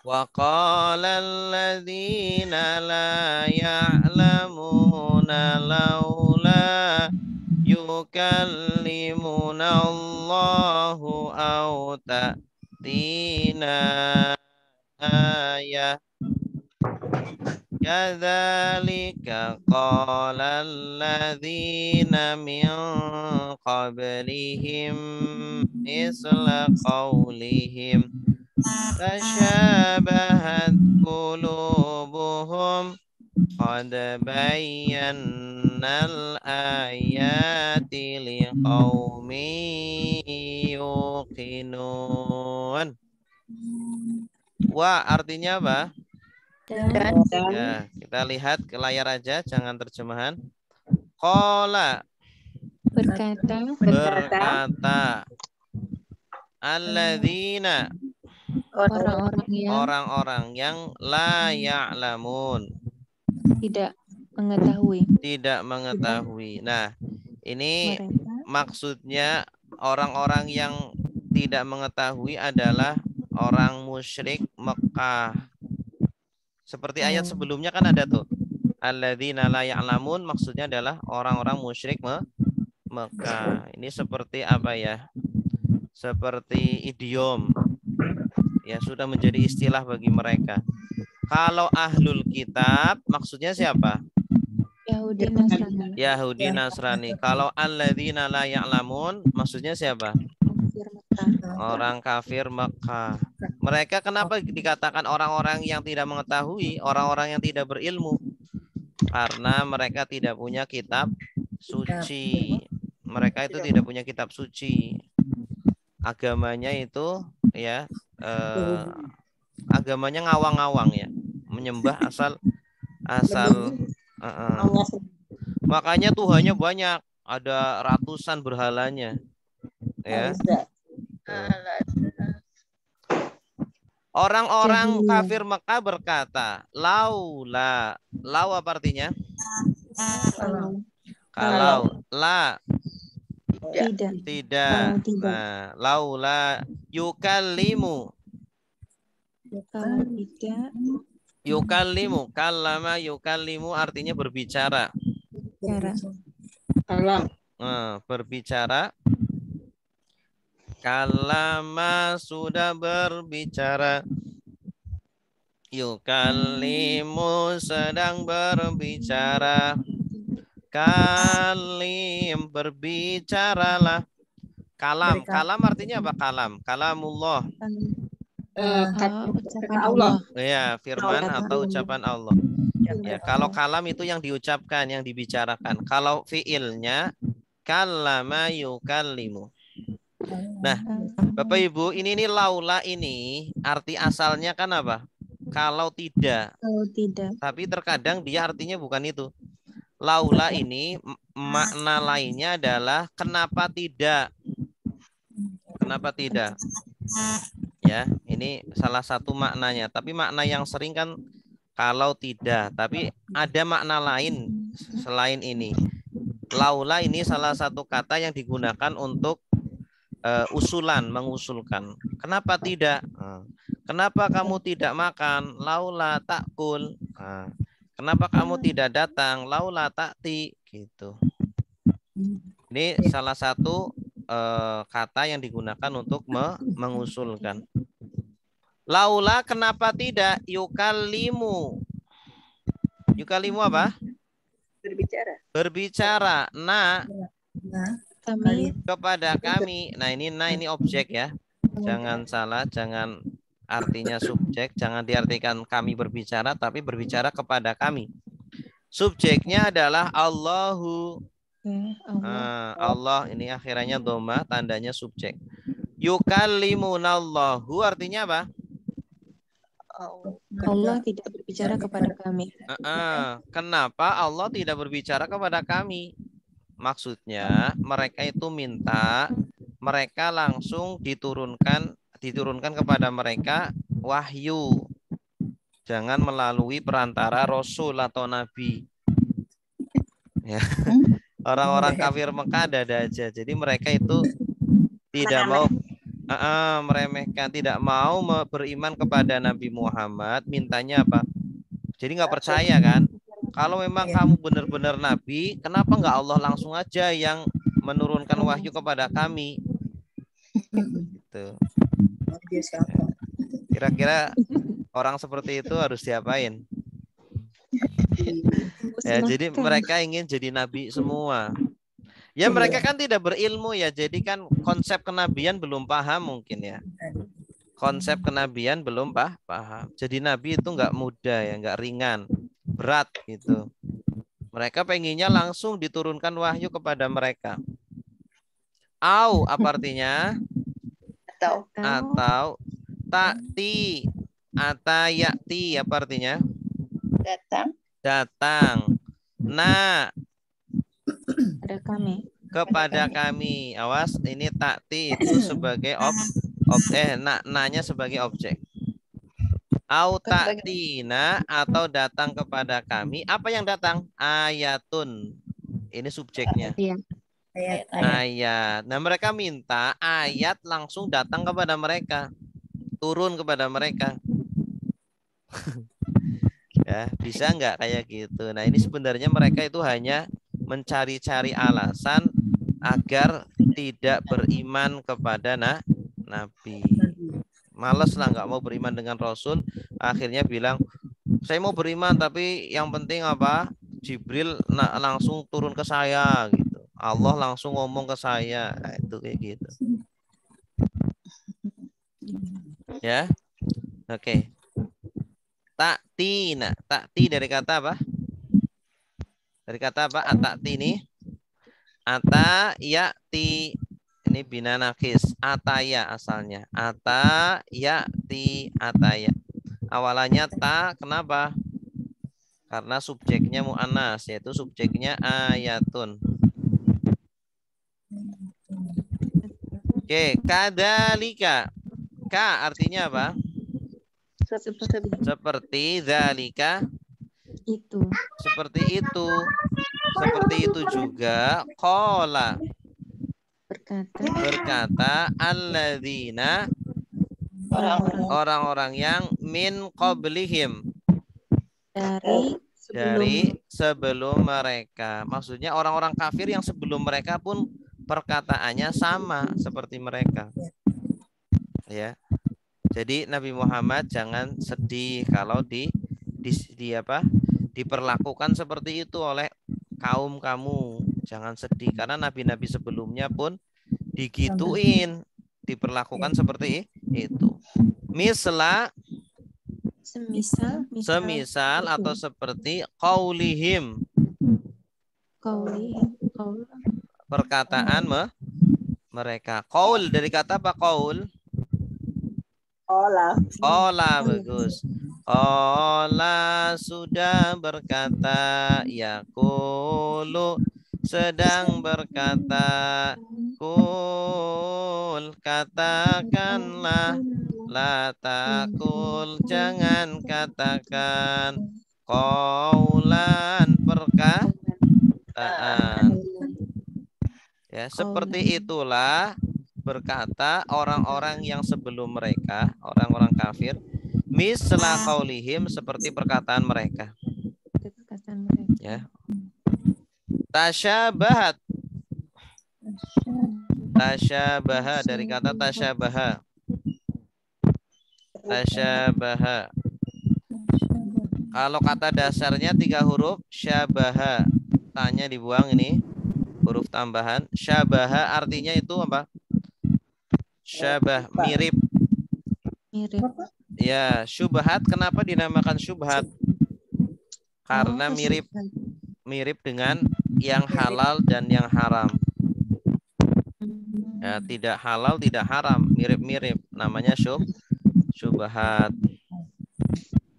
Wa qala alladziina la ya'lamuuna laula yukallimuna Allahu aw ta'tina ayah kadzalika qala alladzina min qablihim misla qawlihim tashabahat qulubuhum qad bayyannal ayati liqaumin yuqinun. Wa artinya apa? Ya, kita lihat ke layar aja, jangan terjemahan. Qala berkata alladzina orang-orang yang la ya'lamun Tidak mengetahui. Tidak mengetahui. Nah, ini Mereka. maksudnya orang-orang yang tidak mengetahui adalah orang musyrik Mekah. Seperti ayat sebelumnya kan ada tuh. Alladzina la ya'lamun, maksudnya adalah orang-orang musyrik Mekah. Ini seperti apa ya? Seperti idiom. Ya, sudah menjadi istilah bagi mereka. Kalau ahlul kitab maksudnya siapa? Yahudi Nasrani. Yahudi Nasrani. Kalau alladzina la ya'lamun maksudnya siapa? Kafir Mekah. Orang kafir Mekah. Mereka kenapa dikatakan orang-orang yang tidak mengetahui, orang-orang yang tidak berilmu? Karena mereka tidak punya kitab suci. Mereka itu tidak punya kitab suci. Agamanya itu ya agamanya ngawang-ngawang ya, menyembah asal makanya Tuhannya banyak, ada ratusan berhalanya ya. Orang-orang kafir Mekah berkata, laula, lau apa artinya? Kalau, la, tidak. Nah, laula yukallimu. Kalau tidak, Yukallimu, kallama yukallimu artinya berbicara. Berbicara. Kallama sudah berbicara. Yukallimu sedang berbicara. Kalim berbicaralah. Kalam, kalam artinya apa kalam? Kalamullah. ucapan Allah. Ya, firman atau ucapan Allah. Ya, kalau kalam itu yang diucapkan, yang dibicarakan. Kalau fiilnya kallama yukallimu. Nah, Bapak Ibu, ini laula ini arti asalnya kan apa? Kalau tidak. Kalau tidak. Tapi terkadang dia artinya bukan itu. Laula ini makna lainnya adalah kenapa tidak? Kenapa tidak? Ya, ini salah satu maknanya. Tapi makna yang sering kan kalau tidak. Tapi ada makna lain selain ini. Laula ini salah satu kata yang digunakan untuk usulan, mengusulkan. Kenapa tidak? Kenapa kamu tidak makan? Laula takul. Kenapa kamu tidak datang? Laula takti. Gitu. Ini salah satu kata yang digunakan untuk mengusulkan. Laula kenapa tidak? Yukallimu. Yukallimu apa? Berbicara. Berbicara. Nah. Kami. Kepada kami. Nah ini objek ya. Jangan salah, jangan artinya subjek, jangan diartikan kami berbicara, tapi berbicara kepada kami. Subjeknya adalah Allahu. Allah ini akhirannya dhamma, tandanya subjek. Yukallimunallahu artinya apa? Allah tidak berbicara kepada kami. Kenapa Allah tidak berbicara kepada kami? Maksudnya mereka itu minta mereka langsung diturunkan kepada mereka wahyu. Jangan melalui perantara Rasul atau Nabi. Ya. Orang-orang kafir Mekah ada aja. Jadi mereka itu tidak mau meremehkan, tidak mau beriman kepada Nabi Muhammad. Mintanya apa? Jadi nggak percaya kan? Kalau memang kamu benar-benar Nabi, kenapa nggak Allah langsung aja yang menurunkan wahyu kepada kami? Gitu. Kira-kira orang seperti itu harus diapain? Ya, jadi mereka ingin jadi nabi semua. Ya mereka kan tidak berilmu ya, jadi kan konsep kenabian belum paham mungkin ya. Konsep kenabian belum paham. Jadi nabi itu nggak mudah ya, nggak ringan, berat gitu. Mereka pengennya langsung diturunkan wahyu kepada mereka. Au apa artinya? Atau takti atayati apa artinya? Datang. Nah, kepada kami. Awas, ini takti itu sebagai nanya sebagai objek. Au ta'tina atau datang kepada kami. Apa yang datang? Ayatun. Ini subjeknya. Iya. Ayat. Nah, mereka minta ayat langsung datang kepada mereka. Turun kepada mereka. Ya, bisa nggak kayak gitu? Nah, ini sebenarnya mereka itu hanya mencari-cari alasan agar tidak beriman kepada Nabi. Males lah, nggak mau beriman dengan Rasul. Akhirnya bilang, saya mau beriman tapi yang penting apa? Jibril langsung turun ke saya gitu. Allah langsung ngomong ke saya. Nah, itu kayak gitu. Ya. Oke. Ta'tina. Ta'ti dari kata apa? Dari kata apa? Ata'ti ini. Ata ya'ti. Ini bina nakis. Ataya asalnya. Ata ya'ti ataya. Awalannya ta, kenapa? Karena subjeknya mu'annas, yaitu subjeknya ayatun. Oke, kadalika. Ka artinya apa? Seperti dzalika. Itu. Seperti itu. Seperti itu juga. Qala. Berkata alladzina. Orang-orang yang min qablihim. Dari sebelum mereka. Maksudnya orang-orang kafir yang sebelum mereka pun perkataannya sama seperti mereka. Ya. Jadi Nabi Muhammad jangan sedih kalau diperlakukan seperti itu oleh kaum kamu. Jangan sedih karena nabi-nabi sebelumnya pun digituin, diperlakukan seperti itu. Semisal atau seperti qaulihim. Perkataan mereka. Qaul dari kata apa qaul? Ola bagus. Ola sudah berkata, yaqulu sedang berkata, kul katakanlah, la takul jangan katakan, qaulan perkataan. Ya, seperti itulah berkata orang-orang yang sebelum mereka, orang-orang kafir, misla qaulihim seperti perkataan mereka. Ya. Tasyabahat. Tasyabaha dari kata tasyabaha. Tasyabaha. Kalau kata dasarnya 3 huruf, syabaha. Tanya dibuang ini. Huruf tambahan. Syabaha artinya itu apa? Syabah, mirip. Ya, syubhat. Kenapa dinamakan syubhat? Karena mirip dengan yang halal dan yang haram. Ya, tidak halal, tidak haram, mirip-mirip. Namanya syubhat.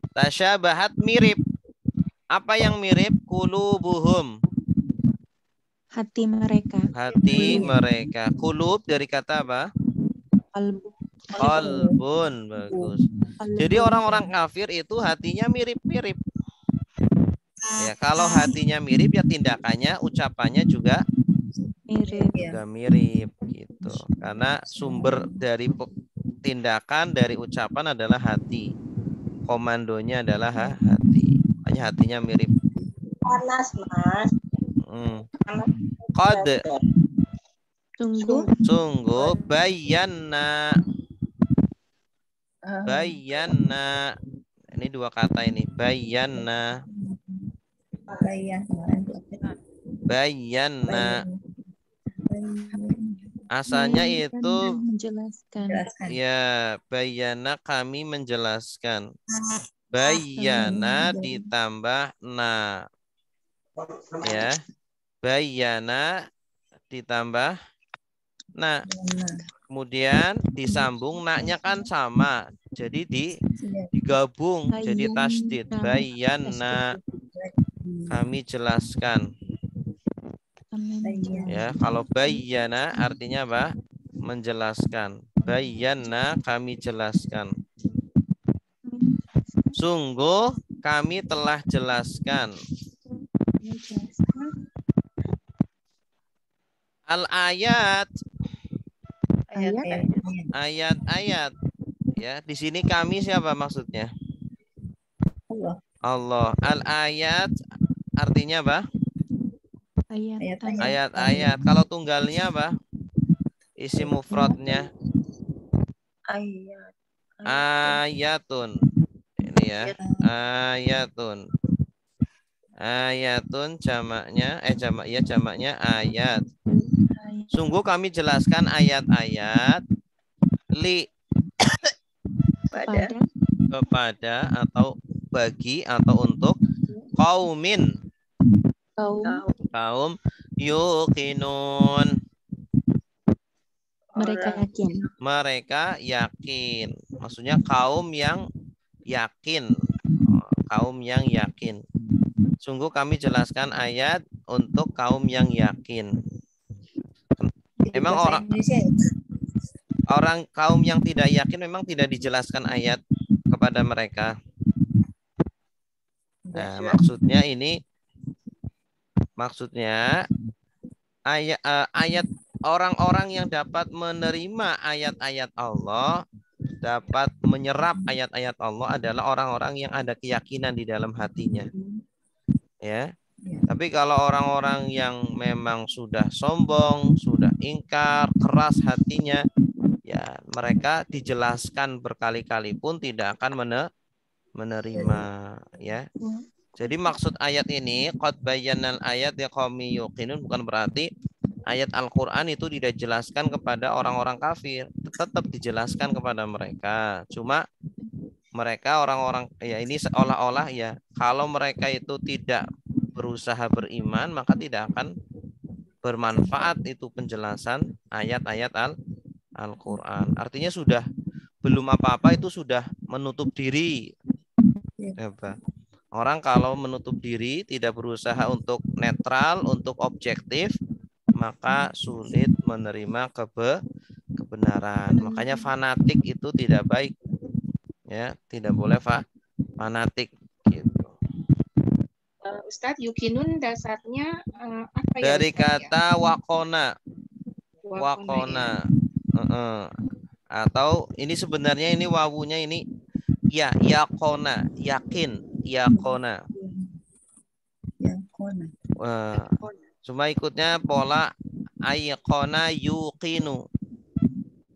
Tasyabahat mirip. Apa yang mirip? Qulubuhum. Hati mereka. Hati mereka. Qulub dari kata apa? Qalbun. Bagus. Jadi orang-orang kafir itu hatinya mirip-mirip. Ya, kalau hatinya mirip ya tindakannya, ucapannya juga mirip gitu. Karena sumber dari tindakan, dari ucapan adalah hati. Komandonya adalah hati. Hanya hatinya mirip. Panas, Mas. Qad. Sungguh bayanna. Bayanna. Ini 2 kata ini. Bayanna. Bayanna. Asalnya itu menjelaskan. Ya, bayana kami menjelaskan. Bayana ditambah na. Ya. Bayana ditambah na. Kemudian disambung na-nya kan sama. Jadi digabung jadi tasdid. Bayana kami jelaskan. Ya, kalau bayyana artinya apa? Menjelaskan. Bayyana kami jelaskan. Sungguh kami telah jelaskan. Al-ayat. Ayat-ayat. Ya, di sini kami siapa maksudnya? Allah. Allah. Al-ayat artinya apa? Ayat-ayat. Kalau tunggalnya apa? Isim mufradnya ayatun. Ini ya. Ayatun. Ayatun jamaknya jamaknya ayat. Sungguh kami jelaskan ayat-ayat kepada atau bagi atau untuk kaum yuqinun. Mereka yakin. Maksudnya kaum yang yakin. Kaum yang yakin. Sungguh kami jelaskan ayat untuk kaum yang yakin. Memang orang kaum yang tidak yakin memang tidak dijelaskan ayat kepada mereka. Nah, maksudnya ayat orang-orang yang dapat menerima ayat-ayat Allah, dapat menyerap ayat-ayat Allah adalah orang-orang yang ada keyakinan di dalam hatinya. Ya. Tapi kalau orang-orang yang memang sudah sombong, sudah ingkar, keras hatinya, ya mereka dijelaskan berkali-kali pun tidak akan menerima, ya. Jadi maksud ayat ini qad bayyanal ayat liqaumi yuqinun bukan berarti ayat Al-Qur'an itu tidak dijelaskan kepada orang-orang kafir, tetap dijelaskan kepada mereka. Cuma mereka orang-orang ya ini seolah-olah ya kalau mereka itu tidak berusaha beriman maka tidak akan bermanfaat itu penjelasan ayat-ayat Al-Qur'an. Artinya sudah belum apa-apa itu sudah menutup diri. Orang kalau menutup diri tidak berusaha untuk netral, untuk objektif, maka sulit menerima kebenaran. Makanya fanatik itu tidak baik. Ya, tidak boleh fanatik gitu. Ustadz, yukinun dasarnya apa ya? Dari kata wakona. Atau ini sebenarnya ini wawunya ini ya yakona, yakin, yakona. Cuma ikutnya pola ayqona yuqinu.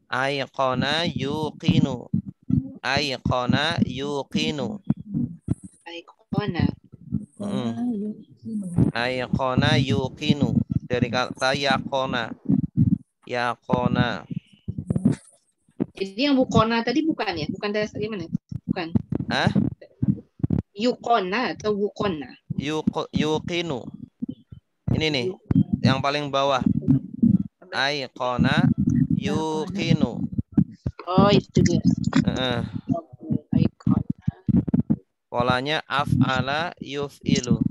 Ayqona yuqinu. Ayqona yuqinu. Ayqona yuqinu. Dari kata yakona. Yakona. Jadi yang bukona tadi bukan ya? Bukan dasar gimana? Bukan. Yukona atau bukona? Yuqinu. Ini nih, yang paling bawah. Ayqona yuqinu. Oh, itu dia. Polanya af'ala yuf'ilu.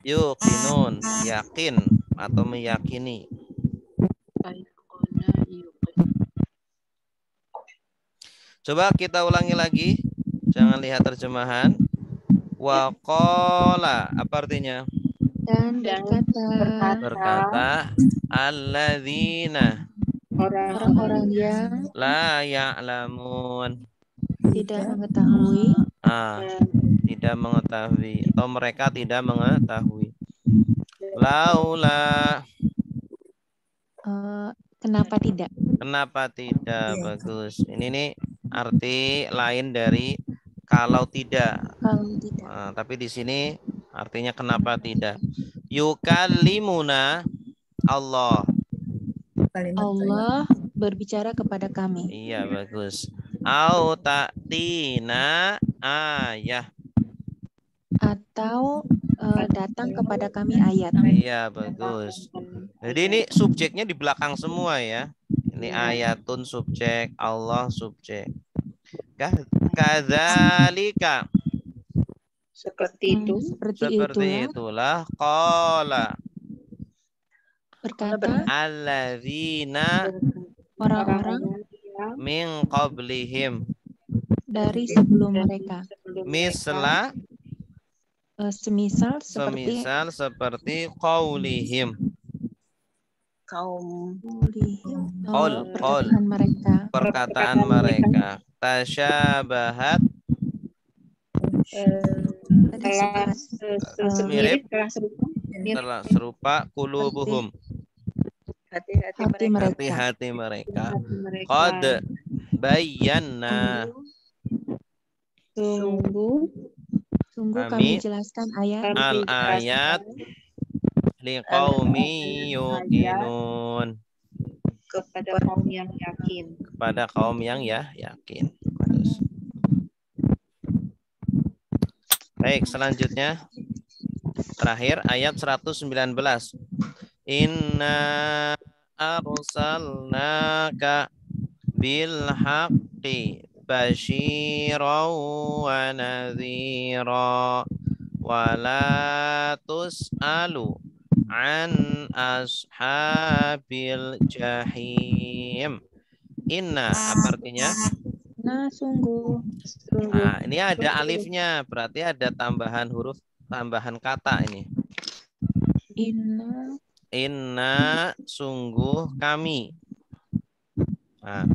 Yuqinun, yakin atau meyakini. Coba kita ulangi lagi. Jangan lihat terjemahan. Waqala, apa artinya? Dan berkata alladzina, orang-orang yang la ya'lamun, tidak mengetahui, tidak mengetahui atau mereka tidak mengetahui. Laula, kenapa tidak? Kenapa tidak? Bagus. Ini nih arti lain dari kalau tidak. Tapi di sini artinya kenapa tidak. Yukallimuna Allah. Allah berbicara kepada kami. Iya, bagus. Au ta'tina ayah. Atau datang kepada kami ayat. Iya, bagus. Jadi ini subjeknya di belakang semua ya. Ini ayatun subjek, Allah subjek. Kadzalika. Seperti itu. Seperti itulah qala. Berkata alladzina orang-orang min qablihim. dari sebelum mereka. Misla Semisal seperti qaulihim. Perkataan mereka. Perkataan mereka. Tasyabahat mirip telah serupa qulubuhum. Hati-hati mereka. Qad bayyana. Sungguh kami jelaskan ayat liqaumi yuqinun. Kepada kaum yang yakin. Kepada kaum yang yakin. Baik, selanjutnya terakhir ayat 119. Inna arsalnaka bil haqqi basyiran wa nadhira wa la tus'alu an ashabil jahim. Inna apa artinya? Nah, sungguh. Nah, ini ada alifnya, berarti ada tambahan huruf, tambahan kata ini. Inna sungguh kami. Nah,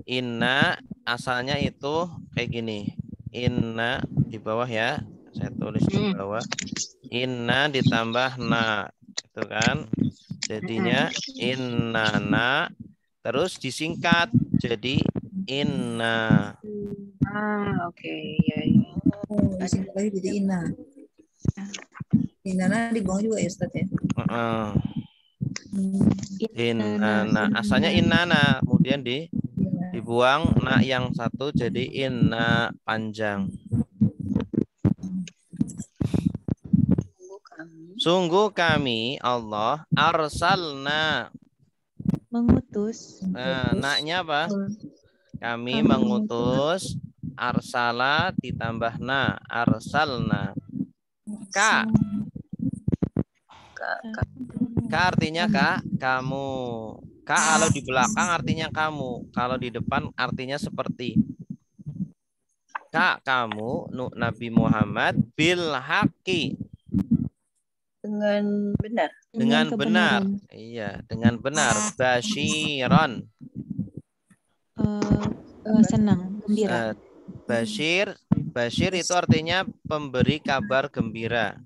inna asalnya itu kayak gini. Inna di bawah ya, saya tulis di bawah. Inna ditambah na, itu kan. Jadinya innana, terus disingkat jadi inna. Oke. Ya. Disingkat lagi jadi inna. Innana di bawah juga ya Ustaz ya? Innana, asalnya innana, kemudian dibuang na yang satu jadi inna panjang. Sungguh kami Allah arsalna mengutus. Naknya apa? Kami mengutus. Arsala ditambah na, arsalna. Ka artinya kamu. Ka kalau di belakang artinya kamu, kalau di depan artinya seperti. Ka kamu Nabi Muhammad bil haqqi, dengan benar. Dengan benar. Iya, dengan benar. Basyiran. Senang, gembira. Basyir itu artinya pemberi kabar gembira.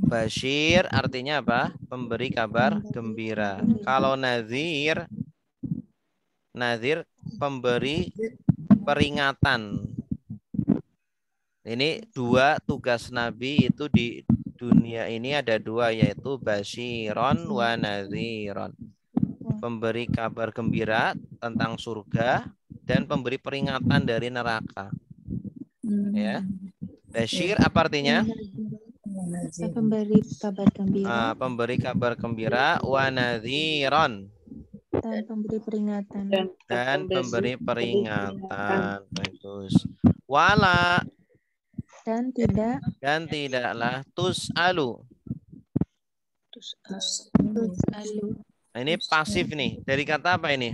Basyir artinya apa? Pemberi kabar gembira. Kalau nazir pemberi peringatan. Ini dua tugas Nabi itu di dunia ini ada dua, yaitu basyiron wa naziron. Pemberi kabar gembira tentang surga dan pemberi peringatan dari neraka. Ya. Basyir apa artinya? Pemberi kabar gembira. Pemberi kabar gembira wa naziron. Dan pemberi peringatan. Dan pemberi peringatan. Bagus. Wala dan tidaklah tus'alu. Nah, ini pasif nih. Dari kata apa ini?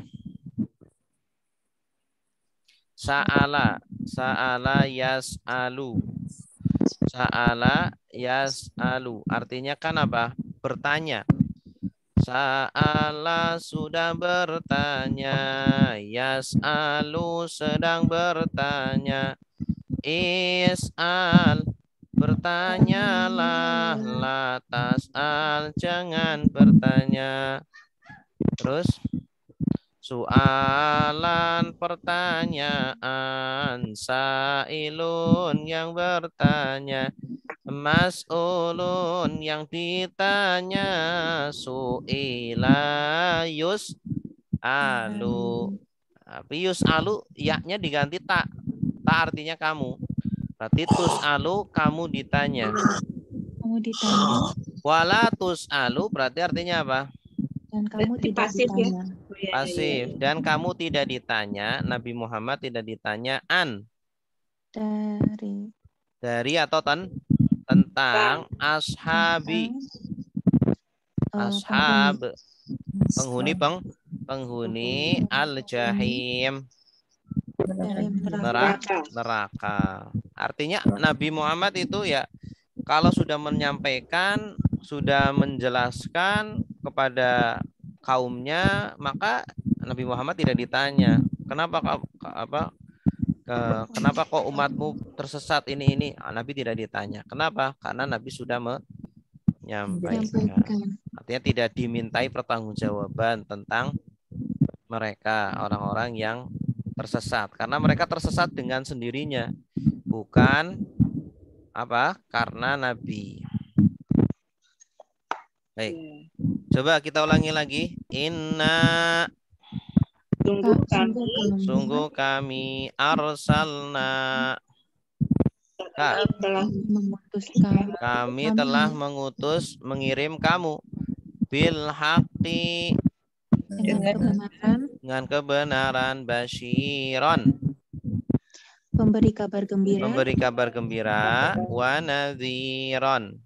Sa'ala yas'alu. Sa'ala yas'alu. Artinya kan apa? Bertanya. Sa'ala sudah bertanya. Yas'alu sedang bertanya. Is'al bertanyalah, la tas'al jangan bertanya. Terus su'alan pertanyaan, sa'ilun yang bertanya, mas'ulun yang ditanya, su'ila yus'alu. Tapi yus'alu yaknya diganti tak. Tak artinya kamu. Berarti tus'alu kamu ditanya. Wala tus'alu berarti artinya apa? Dan kamu tidak pasif, ditanya. Ya? Pasif. Dan kamu tidak ditanya, Nabi Muhammad tidak ditanya an. Dari atau tentang ashabi. Ashab. Penghuni al-jahim. neraka. Artinya Nabi Muhammad itu ya kalau sudah menyampaikan, sudah menjelaskan kepada kaumnya, maka Nabi Muhammad tidak ditanya, kenapa kok umatmu tersesat ini? Nabi tidak ditanya. Kenapa? Karena Nabi sudah menyampaikan. Artinya tidak dimintai pertanggungjawaban tentang mereka, orang-orang yang tersesat. Karena mereka tersesat dengan sendirinya, bukan karena Nabi. Baik. Coba kita ulangi lagi. Inna sungguh kami arsalna. Kami telah mengirim kamu bil haqqi dengan kebenaran basyiron, memberi kabar gembira wa nadhiron,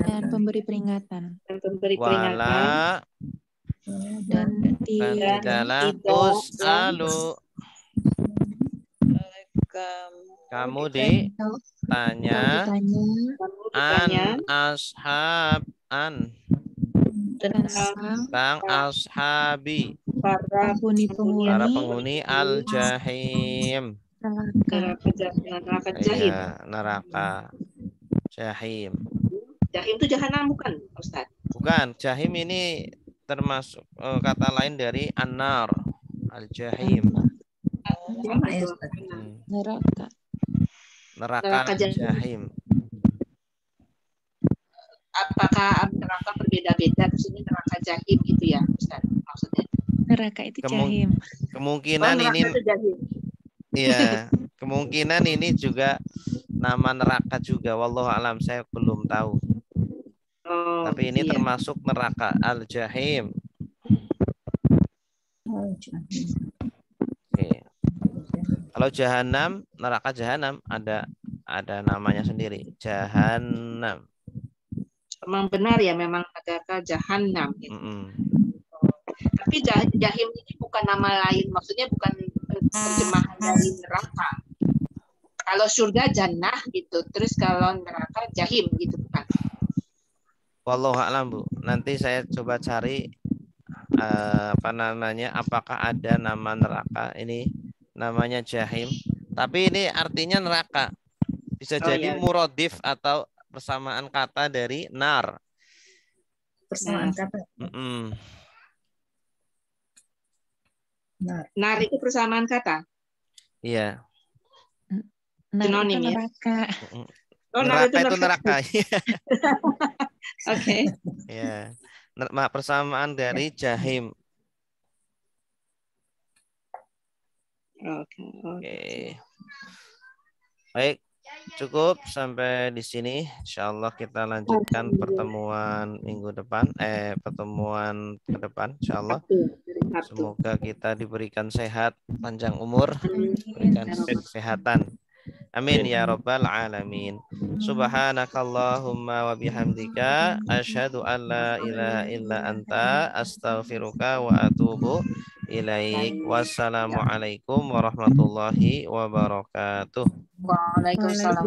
dan pemberi peringatan. Wala dan tidaklah tus'alu, kamu ditanya an ashab tentang ashabi, para penghuni al-jahim, neraka jahim. Jahim itu jahanam bukan, Ustaz? Bukan, jahim ini termasuk kata lain dari an-nar, al-jahim. Neraka jahim. Apakah neraka berbeda-beda? Terus ini neraka jahim gitu ya, Ustaz? Maksudnya? Neraka itu jahim. Kemungkinan ini. Iya, kemungkinan ini juga nama neraka juga. Wallahu alam, saya belum tahu. Tapi ini termasuk neraka al-jahim. Oke. Kalau jahanam, neraka jahanam ada namanya sendiri, jahanam. Memang benar ya, memang neraka jahanam. Gitu. Tapi jahim ini bukan nama lain, maksudnya bukan terjemahan dari neraka. Kalau surga jannah gitu, terus kalau neraka jahim gitu bukan? Wallahu a'lam, Bu. Nanti saya coba cari apakah ada nama neraka ini namanya jahim. Tapi ini artinya neraka. Bisa jadi muradif atau persamaan kata dari nar. Persamaan kata. Nar itu persamaan kata. Iya. Sinonim ya. Neraka. Neraka itu neraka. Oke. Ya. Persamaan dari jahim. Oke. Baik, cukup sampai di sini. Insyaallah kita lanjutkan pertemuan minggu depan, pertemuan ke depan insyaallah. Semoga kita diberikan sehat, panjang umur, diberikan kesehatan. Amin ya rabbal alamin. Subhanakallahumma wa bihamdika asyhadu an la ilaha illa anta astaghfiruka wa atubu ilaik. Wassalamualaikum warahmatullahi wabarakatuh. Waalaikumsalam.